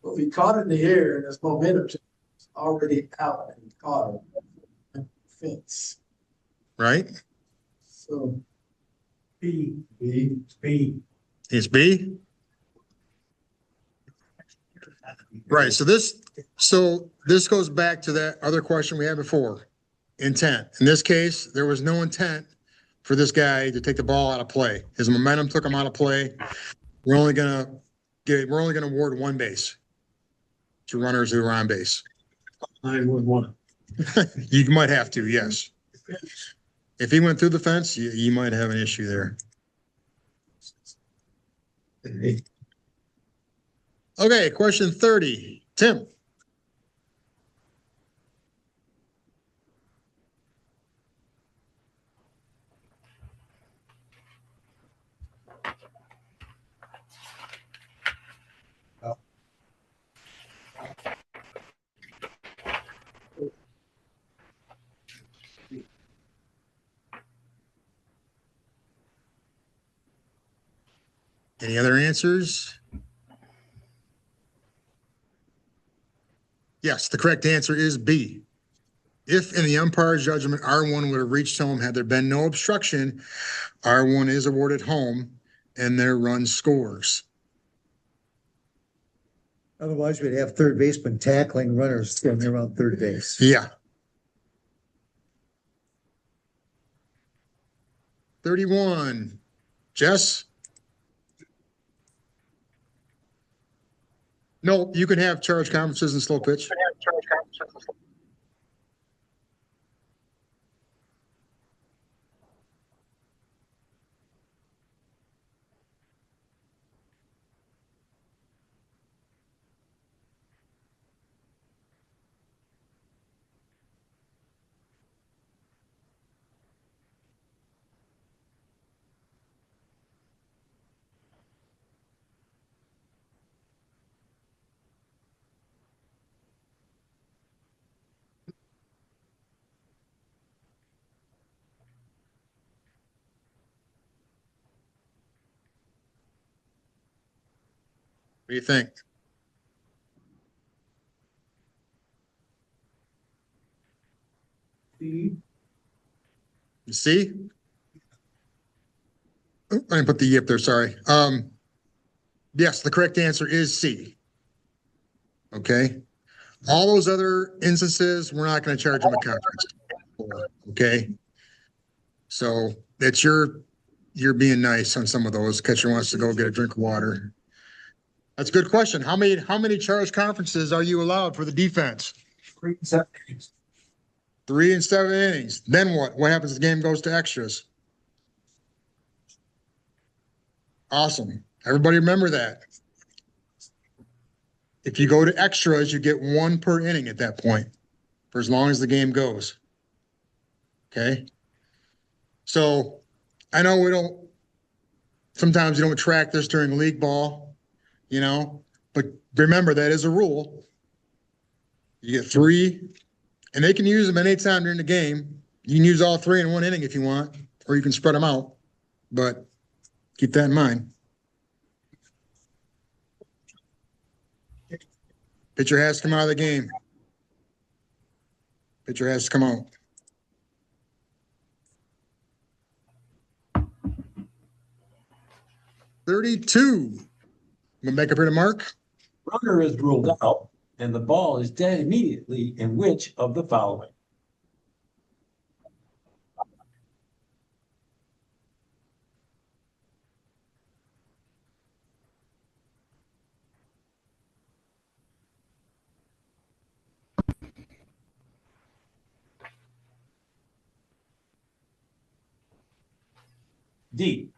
Well, if he caught it in the air and his momentum is already out and caught it in the fence. Right? So B. It's B? Right. So this goes back to that other question we had before. Intent. In this case, there was no intent for this guy to take the ball out of play. His momentum took him out of play. We're only gonna award one base to runners who are on base. 911. You might have to, yes. If he went through the fence, you might have an issue there. Okay, question 30. Tim. Any other answers? Yes, the correct answer is B. If in the umpire's judgment, R1 would have reached home had there been no obstruction, R1 is awarded home and their run scores. Otherwise, we'd have third baseman tackling runners standing around third base. Yeah. 31. Jess? No, you can have charge conferences and slow pitch. What do you think? You see? Oh, I didn't put the E up there, sorry. Yes, the correct answer is C. Okay. All those other instances, we're not going to charge them a conference for, okay? So that's you're being nice on some of those. Catcher wants to go get a drink of water. That's a good question. How many charge conferences are you allowed for the defense? 3 and 7 innings. 3 and 7 innings. Then what? What happens if the game goes to extras? Awesome. Everybody remember that. If you go to extras, you get 1 per inning at that point for as long as the game goes. Okay. So I know sometimes you don't track this during league ball, but remember that is a rule. You get 3, and they can use them anytime during the game. You can use all 3 in 1 inning if you want, or you can spread them out, but keep that in mind. Pitcher has to come out of the game. Pitcher has to come out. $32. Going back up here to Mark. Runner is ruled out and the ball is dead immediately in which of the following? D.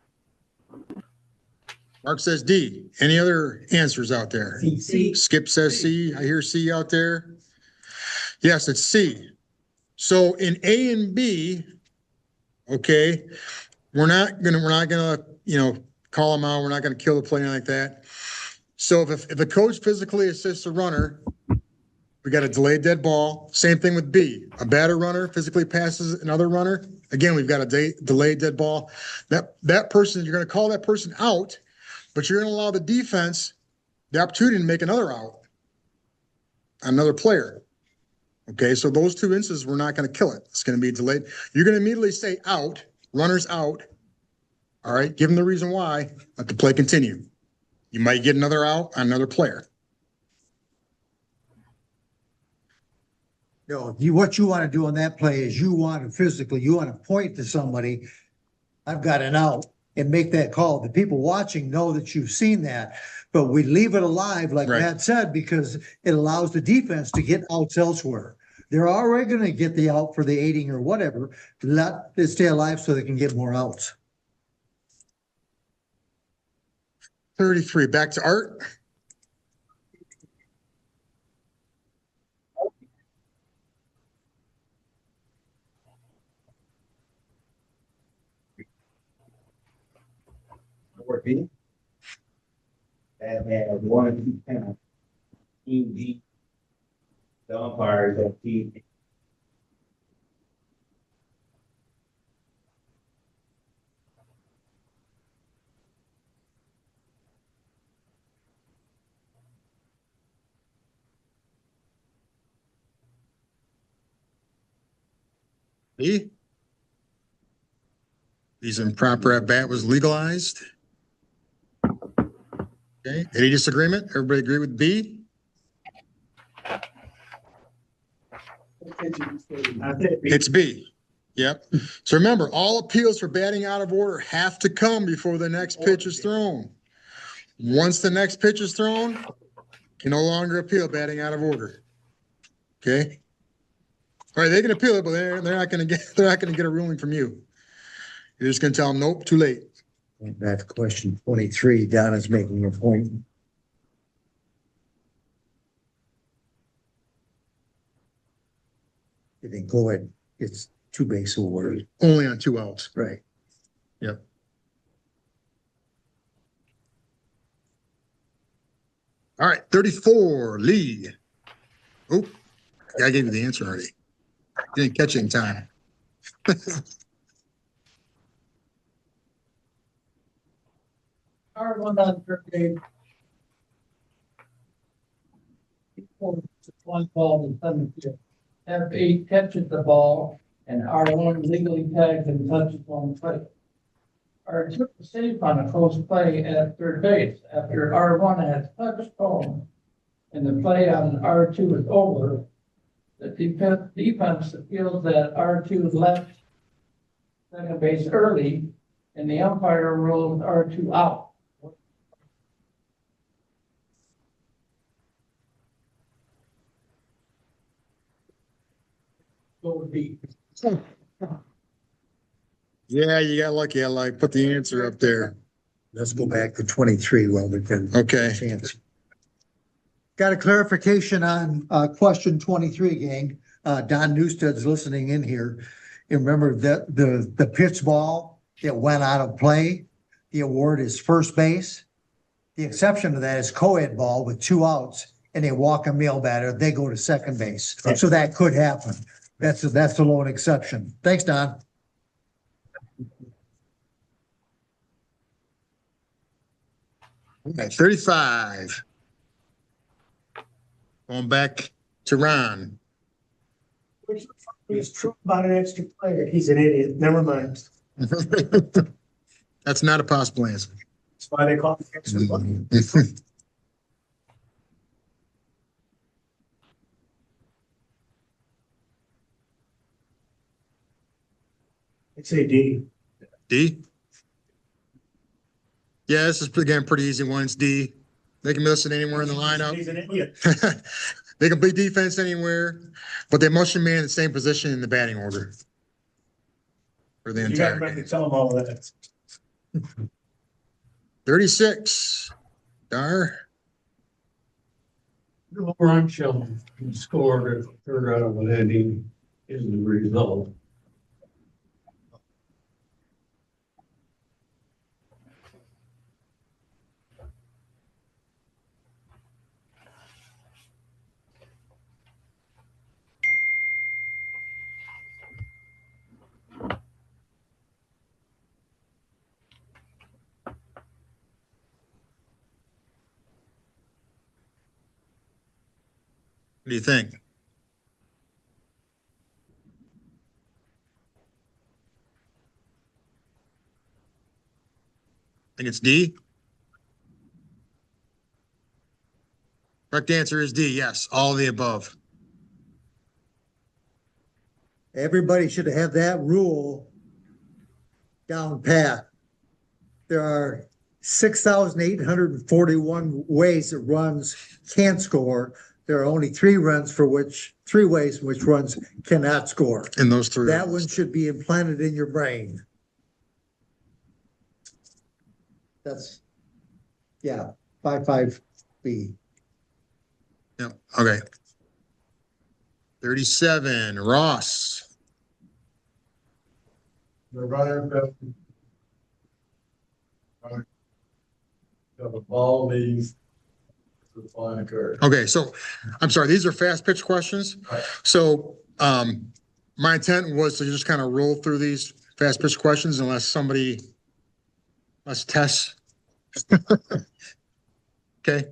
Mark says D. Any other answers out there? C. Skip says C. I hear C out there. Yes, it's C. So in A and B, okay, we're not gonna, call them out. We're not gonna kill the play like that. So if a coach physically assists a runner, we got a delayed dead ball. Same thing with B. A batter runner physically passes another runner. Again, we've got a delayed dead ball. That person, you're gonna call that person out, but you're gonna allow the defense the opportunity to make another out, another player. Okay, so those 2 instances, we're not going to kill it. It's going to be delayed. You're going to immediately say out, runners out. All right, give them the reason why. Let the play continue. You might get another out on another player. No, what you want to do on that play is you want to point to somebody, I've got an out, and make that call. The people watching know that you've seen that, but we leave it alive, like Right. Matt said, because it allows the defense to get outs elsewhere. They're already going to get the out for the aiding or whatever. Let it stay alive so they can get more outs. 33, back to Art. Or B. And had 1 and 2 penalties. Team D. The umpires have team. B. These improper at bat was legalized. Okay, any disagreement? Everybody agree with B? It's B. Yep. So remember, all appeals for batting out of order have to come before the next pitch is thrown. Once the next pitch is thrown, you can no longer appeal batting out of order. Okay? All right, they can appeal it, but they're not gonna get a ruling from you. You're just gonna tell them, nope, too late. And back to question 23, Donna's making a point. You think go ahead, it's two base award, Only on 2 outs. right? Yep. All right, 34, Lee. Oh, I gave you the answer already. You didn't catch it in time. R1 on third base. One ball in center field. F8 catches the ball and R1 legally tags and touches on plate. R2 is safe on a close play at third base after R1 has touched home and the play on R2 is over. The defense feels that R2 left second base early and the umpire rules R2 out. Go B. Yeah, you got lucky. I like put the answer up there. Let's go back to 23 while we can. Okay. Chance. Got a clarification on question 23, gang. Don Newstead's listening in here. And remember that the pitch ball that went out of play, the award is first base. The exception to that is co-ed ball with 2 outs and they walk a male batter, they go to second base. So that could happen. That's the lone exception. Thanks, Don. Okay, 35. Going back to Ron. Which is true about an extra player. He's an idiot. Never mind. That's not a possible answer. That's why they call it extra player. I'd say D. D? Yeah, this is again pretty easy one. It's D. They can be listed anywhere in the lineup. He's an idiot. They can play defense anywhere, but they must remain in the same position in the batting order for the You gotta entire remember game. to tell them all of that. 36. Dar. No run shall be scored if third out of an inning is the result. What do you think? Think it's D? Correct answer is D. Yes, all of the above. Everybody should have that rule down pat. There are 6,841 ways that runs can score. There are only 3 ways in which runs cannot score. In those 3. That one should be implanted in your brain. That's, yeah, 55B. Yep. Okay. 37. Ross. The runner. The ball leaves. The flying occur. Okay, so I'm sorry, these are fast pitch questions. Right. So my intent was to just kind of roll through these fast pitch questions unless somebody must test. Okay.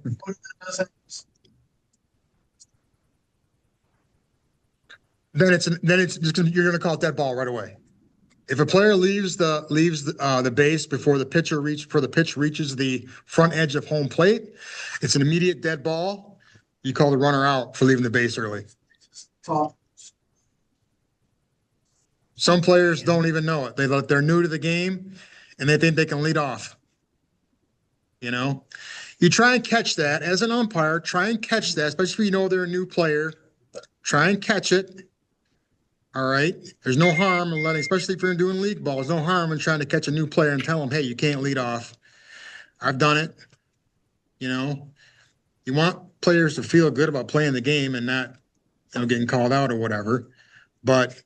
you're gonna call it dead ball right away. If a player leaves the base before the pitch reaches the front edge of home plate, it's an immediate dead ball. You call the runner out for leaving the base early. Top. Some players don't even know it. They're new to the game and they think they can lead off. You know, you try and catch that as an umpire, try and catch that, especially if you know they're a new player. Try and catch it. All right. There's no harm in letting, especially if you're doing league ball, there's no harm in trying to catch a new player and tell them, hey, you can't lead off. I've done it. You know, you want players to feel good about playing the game and not, getting called out or whatever. But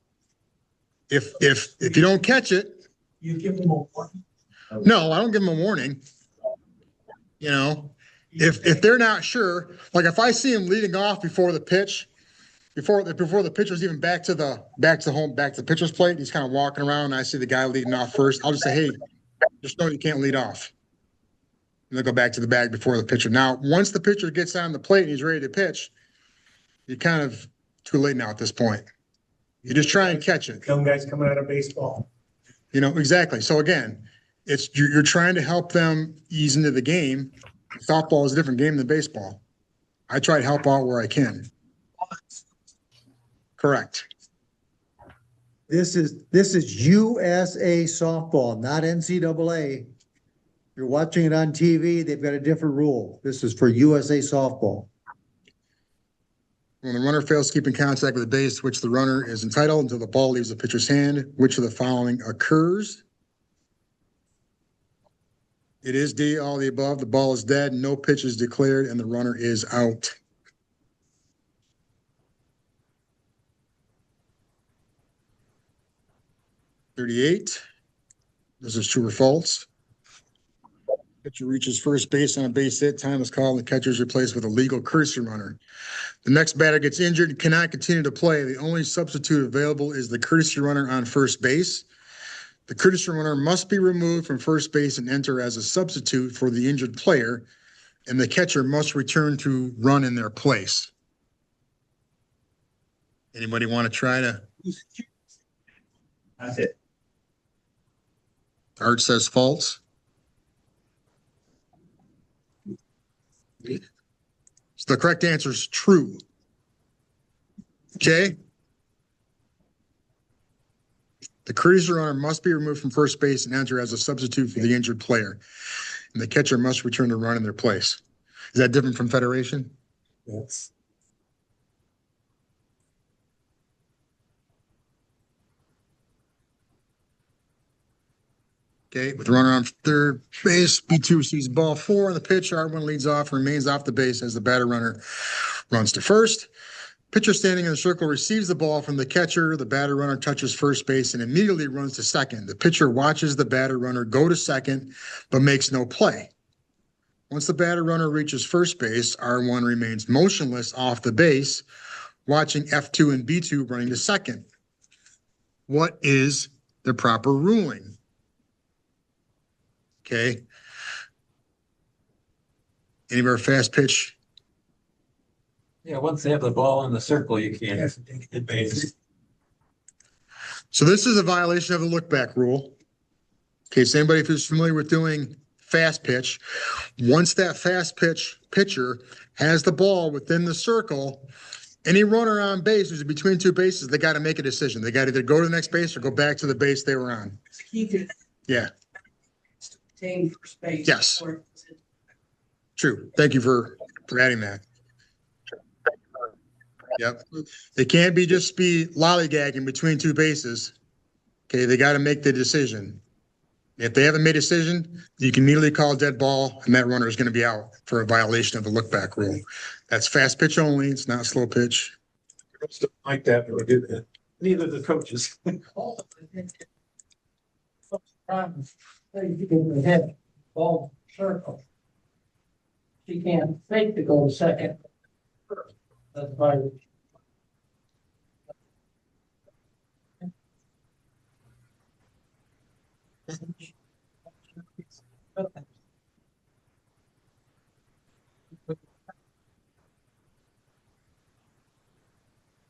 if you don't catch it, You give them a warning. no, I don't give them a warning. You know, if they're not sure, like if I see him leading off before the pitch, before the pitcher's even back to the pitcher's plate, he's kind of walking around and I see the guy leading off first, I'll just say, hey, just know you can't lead off. And they'll go back to the bag before the pitcher. Now, once the pitcher gets on the plate and he's ready to pitch, you're kind of too late now at this point. You just try and catch it. Young guys coming out of baseball. You know, exactly. So again, you're trying to help them ease into the game. Softball is a different game than baseball. I try to help out where I can. Correct. This is USA softball, not NCAA. You're watching it on TV, they've got a different rule. This is for USA softball. When the runner fails to keep in contact with the base, which the runner is entitled until the ball leaves the pitcher's hand, which of the following occurs? It is D, all the above. The ball is dead, no pitch is declared, and the runner is out. .38. This is true or false. Pitcher reaches first base on a base hit. Time is called. The catcher is replaced with a legal courtesy runner. The next batter gets injured and cannot continue to play. The only substitute available is the courtesy runner on first base. The courtesy runner must be removed from first base and enter as a substitute for the injured player, and the catcher must return to run in their place. Anybody want to try to? That's it. Art says false. So the correct answer is true. Jay? The courtesy runner must be removed from first base and enter as a substitute for the injured player. And the catcher must return to run in their place. Is that different from Federation? Yes. Okay, with the runner on third base, B2 sees ball 4 on the pitch. R1 leads off, remains off the base as the batter runner runs to first. Pitcher standing in the circle receives the ball from the catcher. The batter runner touches first base and immediately runs to second. The pitcher watches the batter runner go to second, but makes no play. Once the batter runner reaches first base, R1 remains motionless off the base, watching F2 and B2 running to second. What is the proper ruling? Okay. Any of our fast pitch? Yeah, once they have the ball in the circle, you can't hit base. So this is a violation of the look back rule. Okay, so anybody who's familiar with doing fast pitch, once that fast pitch pitcher has the ball within the circle, any runner on base who's between two bases, they got to make a decision. They got to either go to the next base or go back to the base they were on. He could Yeah, obtain first base. Yes. True. Thank you for adding that. Yep. They can't be lollygagging between two bases. Okay, they got to make the decision. If they haven't made a decision, you can immediately call a dead ball, and that runner is going to be out for a violation of the look back rule. That's fast pitch only. It's not slow pitch. Like that, but we did that. Neither the coaches. You can hit ball circle. She can't fake to go to second. That's why.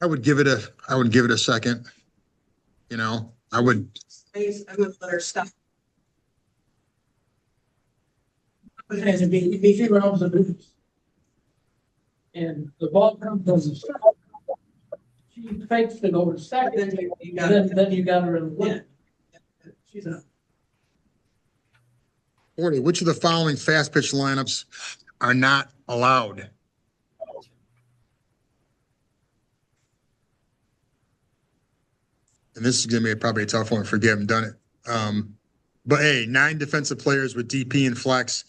I would give it a second. You know, I would, Space, I'm gonna let her stop. And it'd be 2 rounds of boots. And the ball comes from the start. She fakes to go to second, Then you and got then you got her in the win. she's a. 40, which of the following fast pitch lineups are not allowed? And this is gonna be probably a tough one for Gavin done it. But A, 9 defensive players with DP and flex,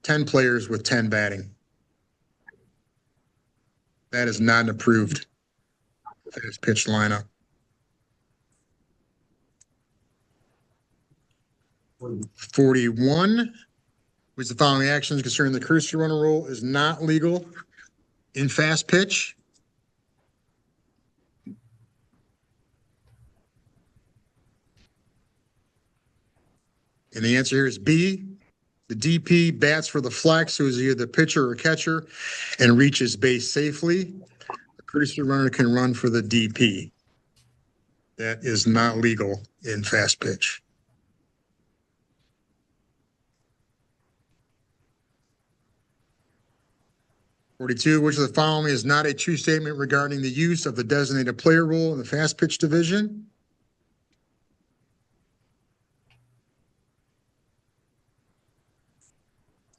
10 players with 10 batting. That is not an approved fast pitch lineup. 41, which the following actions concerning the courtesy runner rule is not legal in fast pitch. And the answer here is B. The DP bats for the flex, who is either the pitcher or catcher, and reaches base safely. The courtesy runner can run for the DP. That is not legal in fast pitch. .42, which of the following is not a true statement regarding the use of the designated player rule in the fast pitch division?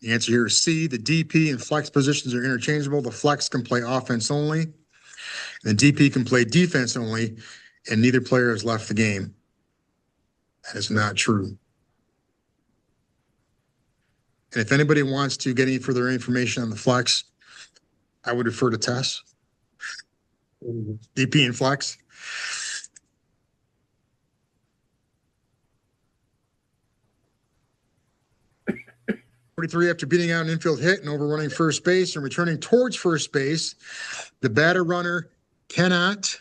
The answer here is C. The DP and flex positions are interchangeable. The flex can play offense only. And the DP can play defense only, and neither player has left the game. That is not true. And if anybody wants to get any further information on the flex, I would refer to Tess. DP and flex. .43, after beating out an infield hit and overrunning first base and returning towards first base, the batter runner cannot.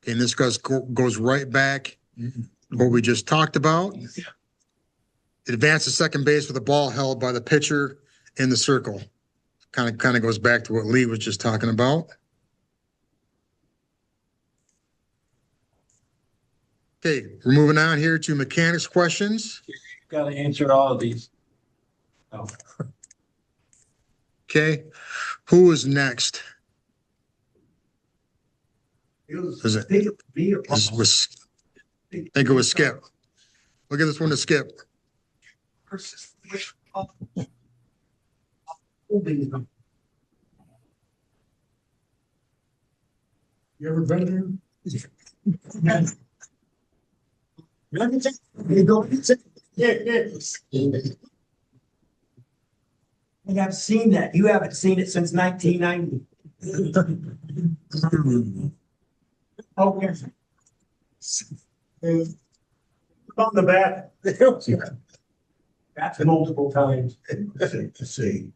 And this goes right back what we just talked about. It advances second base with a ball held by the pitcher in the circle. Kind of goes back to what Lee was just talking about. Okay, we're moving on here to mechanics questions. Got to answer all of these. Oh. Okay, who is next? Is it? Think it was Skip. Look at this one to Skip. You ever been there? You go, yes. I have seen that. You haven't seen it since 1990. Okay. On the back. That's multiple times. See.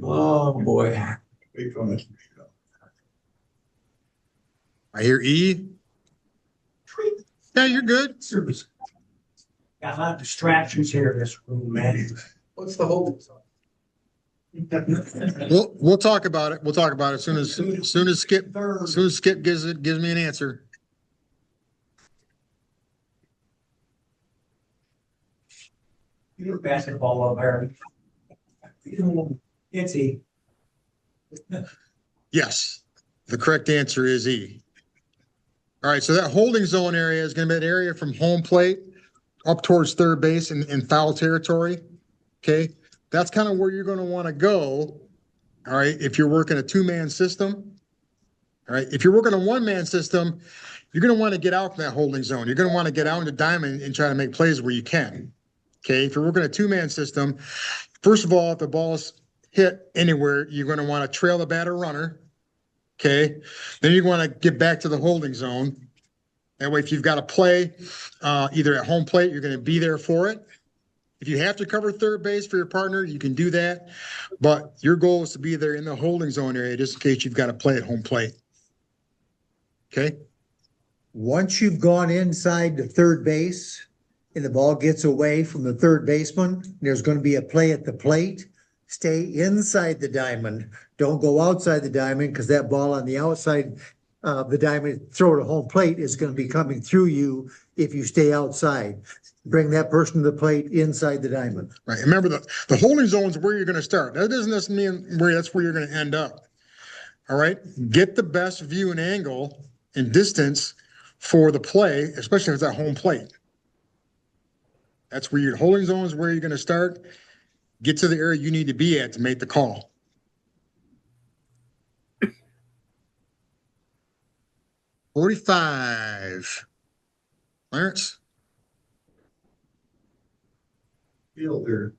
Oh, boy. I hear E. Yeah, you're good. Got a lot of distractions here in this room, man. What's the whole? We'll talk about it. We'll talk about it as soon as Skip gives me an answer. You're basketball up there. It's E. Yes, the correct answer is E. All right, so that holding zone area is going to be an area from home plate up towards third base in foul territory. Okay, that's kind of where you're going to want to go. All right, if you're working a 2-man system. All right, if you're working a 1-man system, you're going to want to get out from that holding zone. You're going to want to get out into diamond and try to make plays where you can. Okay, if you're working a 2-man system, first of all, if the ball's hit anywhere, you're going to want to trail the batter runner. Okay, then you want to get back to the holding zone. That way, if you've got to play either at home plate, you're going to be there for it. If you have to cover third base for your partner, you can do that. But your goal is to be there in the holding zone area just in case you've got to play at home plate. Okay. Once you've gone inside the third base and the ball gets away from the third baseman, there's going to be a play at the plate. stay inside the diamond. Don't go outside the diamond because that ball on the outside of the diamond, throw to home plate is going to be coming through you if you stay outside. Bring that person to the plate inside the diamond. Right. Remember the holding zone is where you're going to start. That doesn't necessarily mean that's where you're going to end up. All right. Get the best view and angle and distance for the play, especially if it's at home plate. That's where your holding zone is where you're going to start. Get to the area you need to be at to make the call. .45. Clarence? Fielder.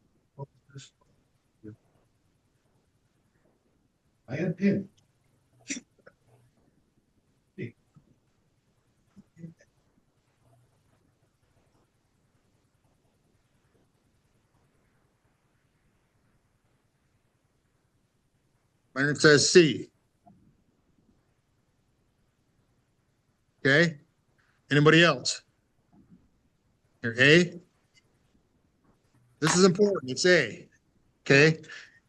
I had pin. Clarence says C. Okay. Anybody else? Here, A. This is important. It's A. Okay.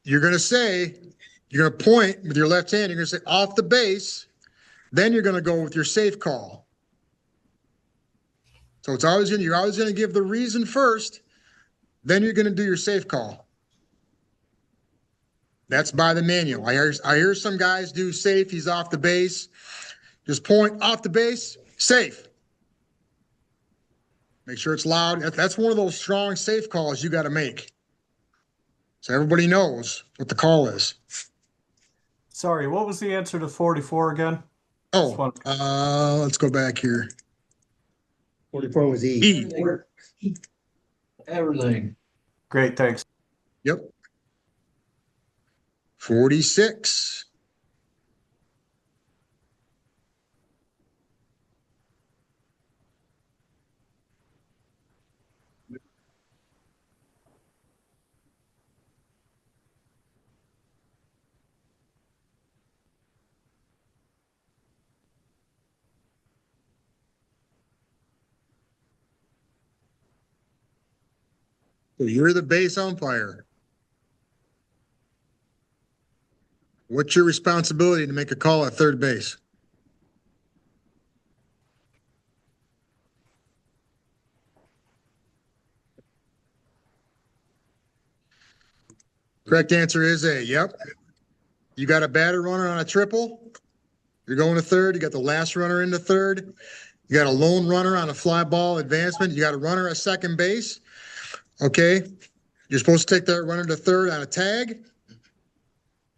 You're going to point with your left hand. You're going to say off the base. Then you're going to go with your safe call. So you're always going to give the reason first. Then you're going to do your safe call. That's by the manual. I hear some guys do safe. He's off the base. Just point off the base, safe. Make sure it's loud. That's one of those strong safe calls you got to make. So everybody knows what the call is. Sorry, what was the answer to 44 again? Oh, let's go back here. 44 was E. E. Everything. Great, thanks. Yep. 46. So you're the base umpire. What's your responsibility to make a call at third base? Correct answer is A. Yep. You got a batter runner on a triple. You're going to third. You got the last runner into third. You got a lone runner on a fly ball advancement. You got a runner at second base. Okay. You're supposed to take that runner to third on a tag.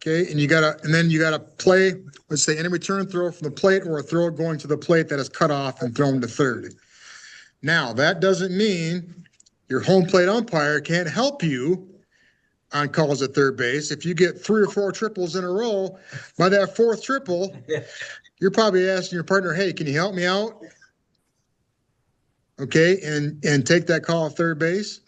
Okay. And then you gotta play, let's say, any return throw from the plate or a throw going to the plate that is cut off and thrown to third. Now, that doesn't mean your home plate umpire can't help you on calls at third base. If you get 3 or 4 triples in a row, by that fourth triple, you're probably asking your partner, hey, can you help me out? Okay, and take that call at third base.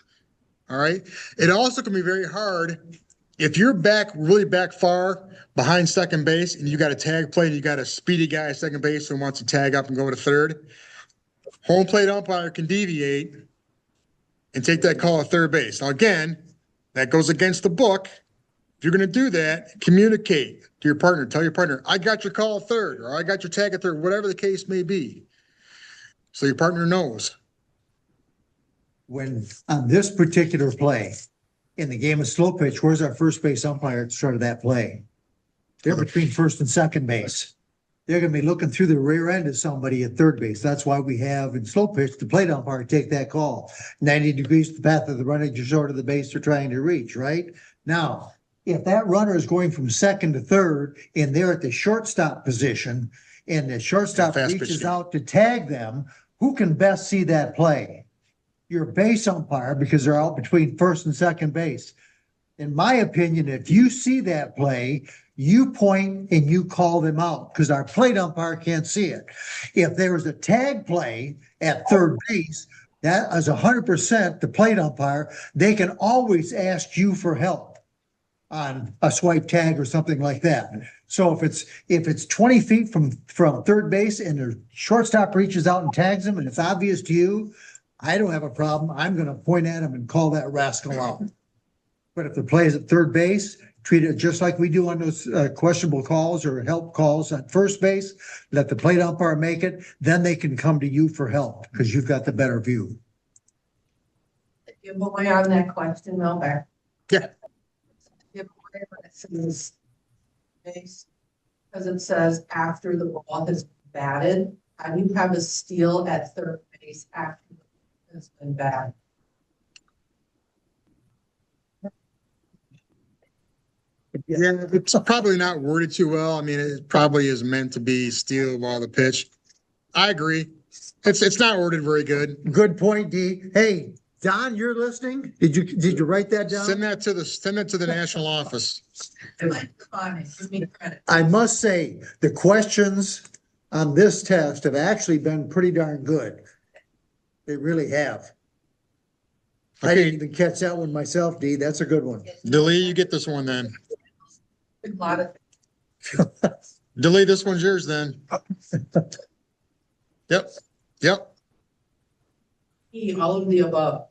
All right. It also can be very hard if you're really back far behind second base and you got a tag play and you got a speedy guy at second base who wants to tag up and go to third. Home plate umpire can deviate and take that call at third base. Now, again, that goes against the book. If you're going to do that, communicate to your partner. Tell your partner, I got your call at third, or I got your tag at third, whatever the case may be. So your partner knows. When on this particular play in the game of slow pitch, where's our first base umpire at the start of that play? They're between first and second base. They're going to be looking through the rear end of somebody at third base. That's why we have in slow pitch the plate umpire take that call. 90 degrees to the path of the runner, just short of the base they're trying to reach, right? Now, if that runner is going from second to third and they're at the shortstop position and the shortstop reaches out to tag them, who can best see that play? Your base umpire, because they're out between first and second base. In my opinion, if you see that play, you point and you call them out because our plate umpire can't see it. If there was a tag play at third base, that is 100% the plate umpire. They can always ask you for help on a swipe tag or something like that. So if it's 20 feet from third base and the shortstop reaches out and tags him and it's obvious to you, I don't have a problem. I'm going to point at him and call that rascal out. But if the play is at third base, treat it just like we do on those questionable calls or help calls at first base. Let the plate umpire make it, then they can come to you for help because you've got the better view. Give away on that question, Albert. Yeah. Give away when it says base, because it says after the ball has batted, how do you have a steal at third base after the ball has been batted? Yeah, it's probably not worded too well. I mean, it probably is meant to be steal while the pitch. I agree. It's not worded very good. Good point, D. Hey, Don, you're listening? Did you write that down? Send that to the national office. Come on, give me credit. I must say, the questions on this test have actually been pretty darn good. They really have. I Okay. didn't even catch that one myself, D. That's a good one. Delete, you get this one then. A lot of Delete, this one's yours then. Yep, yep. all of the above.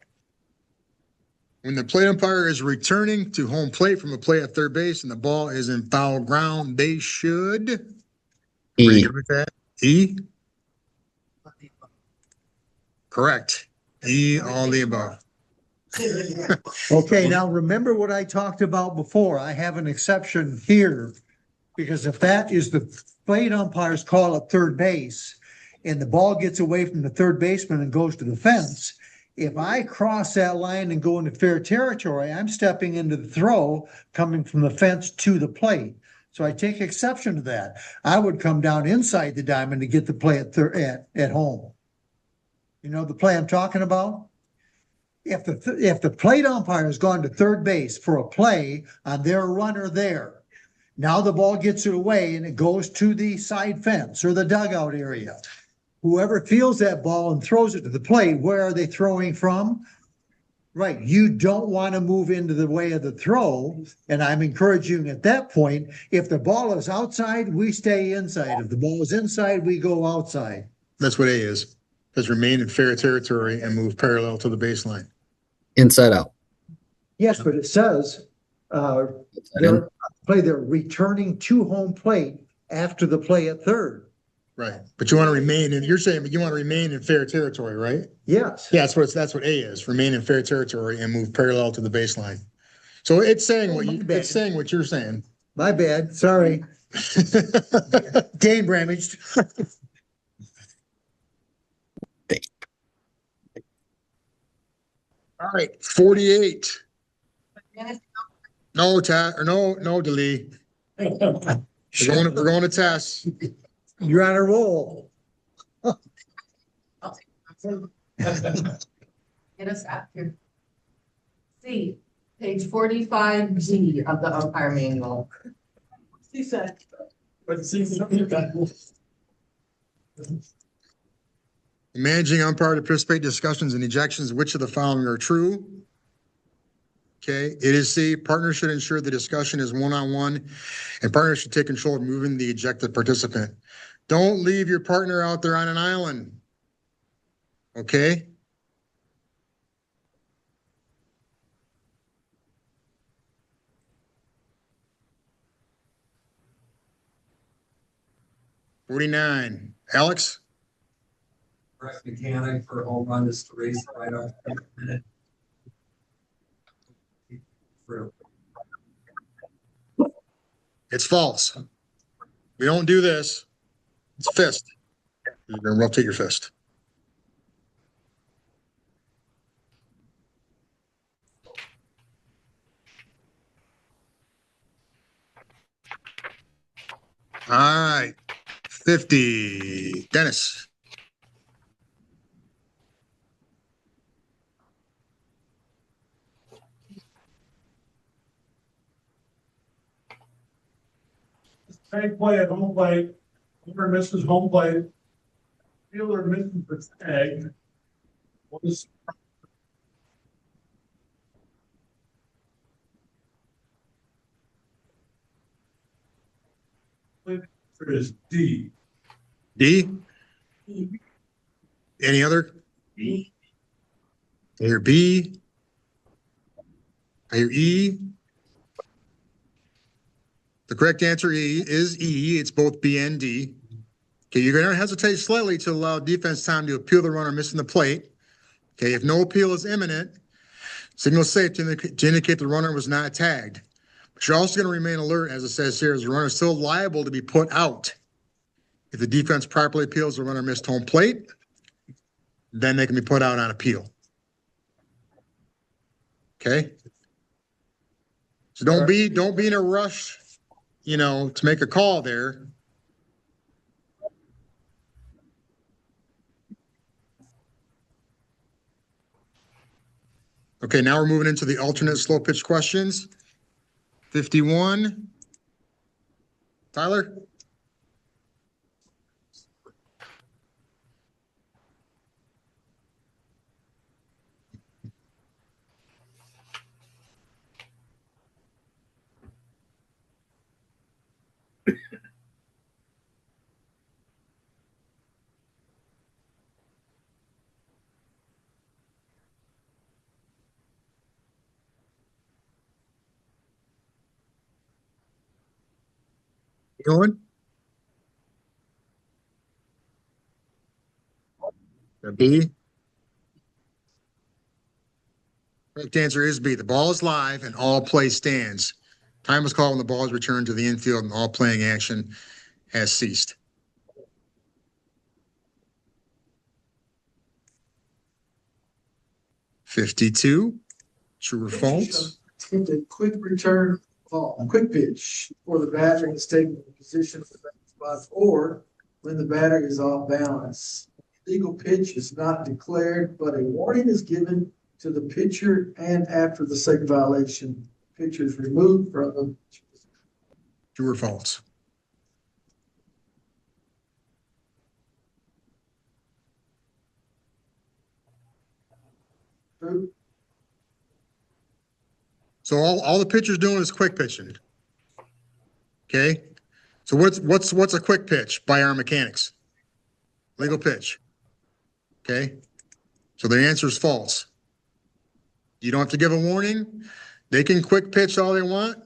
When the plate umpire is returning to home plate from a play at third base and the ball is in foul ground, they should. E. Agree with that? E? Correct. E, all the above. Okay, now remember what I talked about before. I have an exception here. Because if that is the plate umpire's call at third base and the ball gets away from the third baseman and goes to the fence, if I cross that line and go into fair territory, I'm stepping into the throw coming from the fence to the plate. So I take exception to that. I would come down inside the diamond to get the play at home. You know the play I'm talking about? If the plate umpire has gone to third base for a play on their runner there, now the ball gets it away and it goes to the side fence or the dugout area. Whoever feels that ball and throws it to the plate, where are they throwing from? Right. You don't want to move into the way of the throw. And I'm encouraging at that point, if the ball is outside, we stay inside. If the ball is inside, we go outside. That's what A is. Says remain in fair territory and move parallel to the baseline. Inside out. Yes, but it says they're returning to home plate after the play at third. Right. But you want to remain in, you're saying, but you want to remain in fair territory, right? Yes. Yeah, that's what A is. Remain in fair territory and move parallel to the baseline. So it's saying it's saying what you're saying. My bad. Sorry. Game damaged. All right, 48. No, no, delete. We're going to test. You're on a roll. Get us out here. C, page 45G of the umpire manual. He said. Managing umpire to participate in discussions and ejections, which of the following are true? Okay, it is C, partner should ensure the discussion is one-on-one and partner should take control of moving the ejected participant. Don't leave your partner out there on an island. Okay? $49. Alex? Correct mechanic for a home run is to raise the right arm. It's false. We don't do this. It's fist. You're gonna rotate your fist. All right. 50. Dennis. Tag play at home plate, whoever misses home plate, fielder misses the tag. What is? Is D. D? Any other? B. Or B? I hear E. The correct answer is E. It's both B and D. Okay, you're going to hesitate slightly to allow defense time to appeal the runner missing the plate. Okay, if no appeal is imminent, signal safe to indicate the runner was not tagged. But you're also going to remain alert, as it says here, as the runner is still liable to be put out. If the defense properly appeals the runner missed home plate, then they can be put out on appeal. Okay? So don't be in a rush, to make a call there. Okay, now we're moving into the alternate slow pitch questions. 51. Tyler? Going? B. Correct answer is B. The ball is live and all play stands. Time is called when the ball is returned to the infield and all playing action has ceased. .52. True or false? Attempted quick return ball, quick pitch, or the batter is taking the position for that spot, or when the batter is off balance. Legal pitch is not declared, but a warning is given to the pitcher, and after the second violation, pitcher is removed from the. True or false? True. So all the pitcher's doing is quick pitching. Okay. So what's a quick pitch by our mechanics? Legal pitch. Okay. So the answer is false. You don't have to give a warning. They can quick pitch all they want.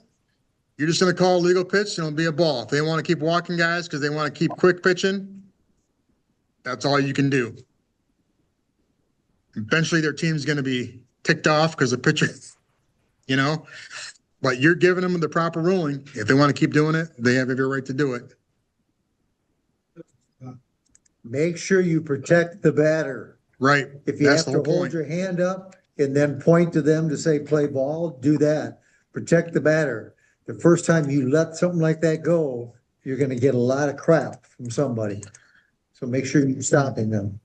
You're just going to call a legal pitch and it'll be a ball. If they want to keep walking guys because they want to keep quick pitching, that's all you can do. Eventually their team's going to be ticked off because the pitcher, but you're giving them the proper ruling. If they want to keep doing it, they have every right to do it. Make sure you protect the batter. Right. If you That's have the to whole hold point. your hand up and then point to them to say play ball, do that. Protect the batter. The first time you let something like that go, you're going to get a lot of crap from somebody. So make sure you're stopping them.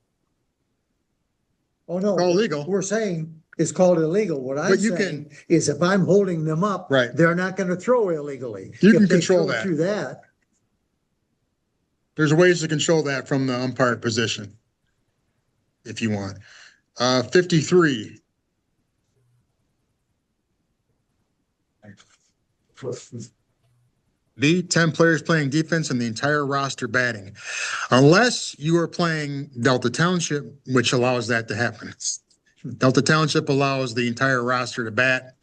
Oh, no. All legal. We're saying it's called illegal. What I'm But you saying is if I'm holding them up, Right. they're not going to throw illegally. You can If they control throw that. through that. There's ways to control that from the umpire position if you want. 53. B, 10 players playing defense and the entire roster batting. Unless you are playing Delta Township, which allows that to happen. Delta Township allows the entire roster to bat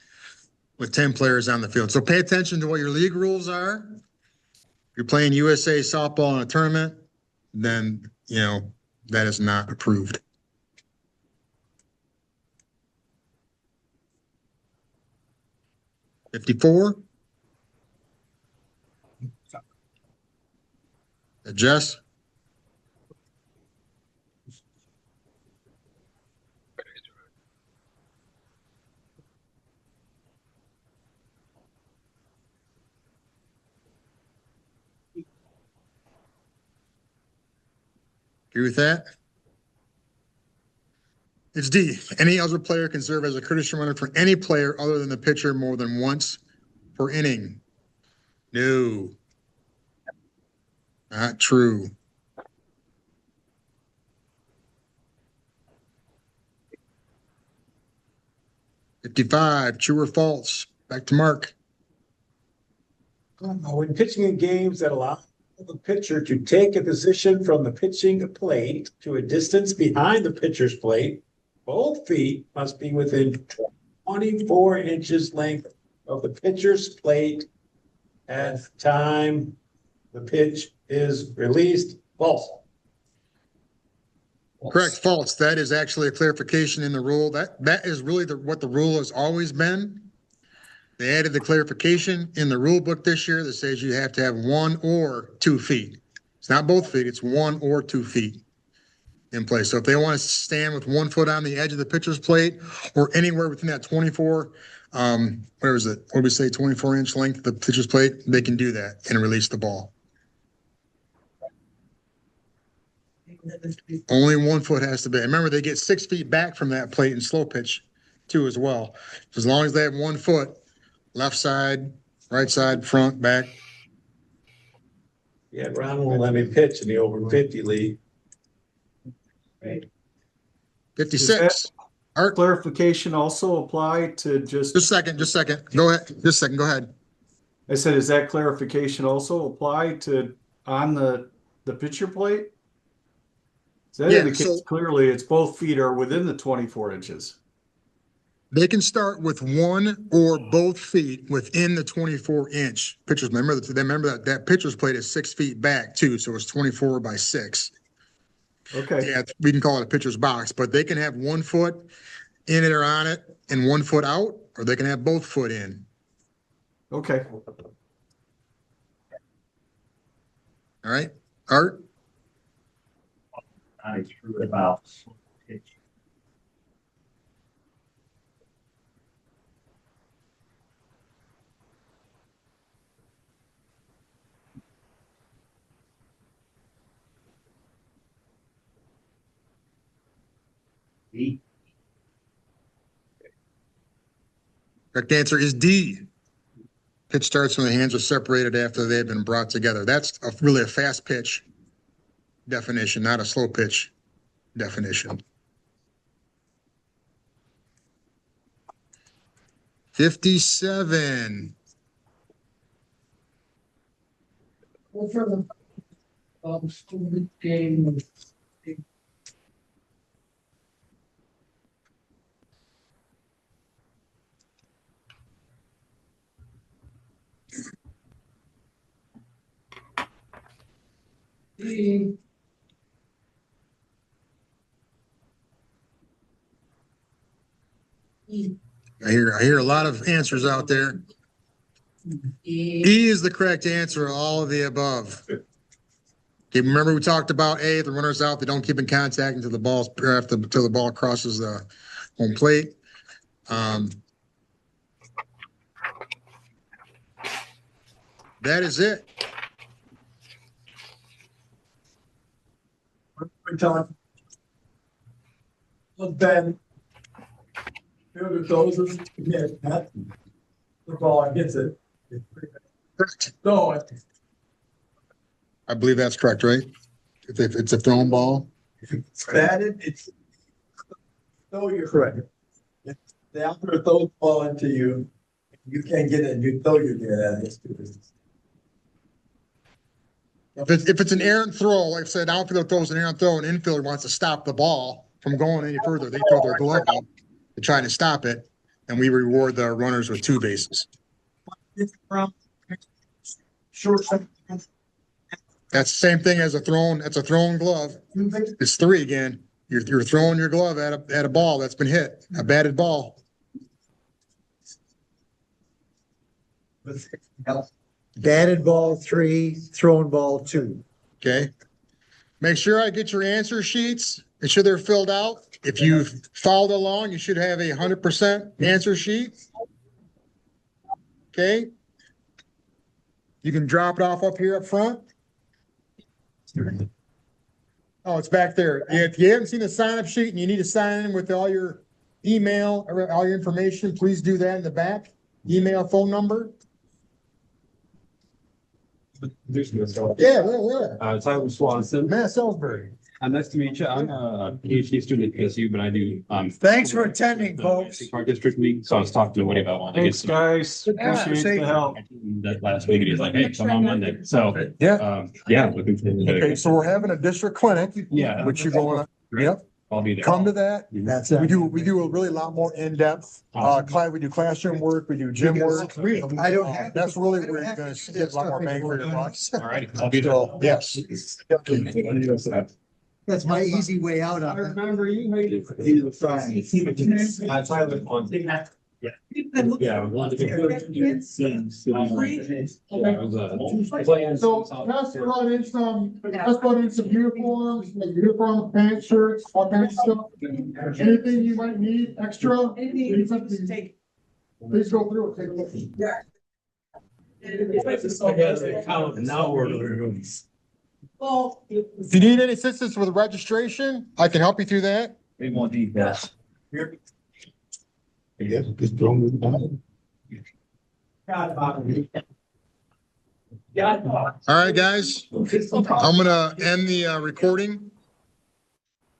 with 10 players on the field. So pay attention to what your league rules are. If you're playing USA softball in a tournament, then, that is not approved. .54. Jess? Agree with that? It's D. Any other player can serve as a courtesy runner for any player other than the pitcher more than once per inning. No. Not true. .55, true or false? Back to Mark. When pitching in games that allow the pitcher to take a position from the pitching plate to a distance behind the pitcher's plate, both feet must be within 12 24 inches length of the pitcher's plate at the time the pitch is released. False. Correct, false. That is actually a clarification in the rule. That is really what the rule has always been. They added the clarification in the rule book this year that says you have to have 1 or 2 feet. It's not both feet, it's 1 or 2 feet in place. So if they want to stand with 1 foot on the edge of the pitcher's plate or anywhere within that 24, where is it? What did we say, 24-inch length of the pitcher's plate? They can do that and release the ball. Only 1 foot has to be. Remember, they get 6 feet back from that plate in slow pitch too as well. As long as they have 1 foot, left side, right side, front, back. Yeah, Ron won't let me pitch in the over 50 league. Right. 56. Art, Clarification also apply to just a second. Go ahead. Just a second. Go ahead. I said, is that clarification also apply to on the pitcher plate? So that Yeah, indicates clearly it's both feet are within the 24 inches. They can start with 1 or both feet within the 24-inch pitcher's. Remember that pitcher's plate is 6 feet back too, so it's 24 by 6. Okay. Yeah, we can call it a pitcher's box, but they can have 1 foot in it or on it and 1 foot out, or they can have both foot in. Okay. All right, Art? Not true about pitch. B. Correct answer is D. Pitch starts when the hands are separated after they've been brought together. That's really a fast pitch definition, not a slow pitch definition. 57. Well, for the student game. The I hear a lot of answers out there. E is the correct answer, all of the above. Okay, remember we talked about A, the runner's out, they don't keep in contact until the ball crosses the home plate. That is it. We're telling. Look, Ben. Whoever throws it, yeah, that, the ball gets it. Correct. No, I believe that's correct, right? If it's a thrown ball. if it's batted, it's. No, you're correct. If the outfielder throws the ball into you, you can't get it, you throw you're there, that is too. If it's an errant throw, like I said, outfielder throws an errant throw, and infielder wants to stop the ball from going any further, they throw their glove up to try to stop it, and we reward the runners with 2 bases. Short. That's the same thing as that's a thrown glove. It's 3 again. You're throwing your glove at a ball that's been hit, a batted ball. Batted ball 3, thrown ball 2. Okay. Make sure I get your answer sheets. Make sure they're filled out. If you've followed along, you should have 100% answer sheet. Okay. You can drop it off up here up front. Oh, it's back there. If you haven't seen the sign-up sheet and you need to sign in with all your email, or all your information, please do that in the back. Email, phone number. Yeah. Tyler Swanson. Matt Salisbury. Nice to meet you. I'm a PhD student at PSU, but I do. Thanks for attending, folks. Park District League. So I was talking to Woody about wanting to get Thanks, guys. Appreciate the help. that last week, and he's like, "Hey, come on Monday." So Yeah. yeah, looking forward to it. Okay, so we're having a district clinic. Yeah. Which you're going on. Yep. I'll be there. come to that. That's We do a really lot more in-depth, we do classroom work, we do gym work. I don't have. That's really where you're gonna get a lot more bang for your buck. All right, I'll be there. So, yes. That's my easy way out I on it. remember you made it. I finally on. Yeah, I wanted to. So Tess brought in some uniforms, like uniform pants, shirts, all kinds of stuff. Anything you might need extra, please go through and take a look. Now we're. Well, If you need any assistance with registration, I can help you through that. We won't need that. All right, guys, I'm gonna end the recording.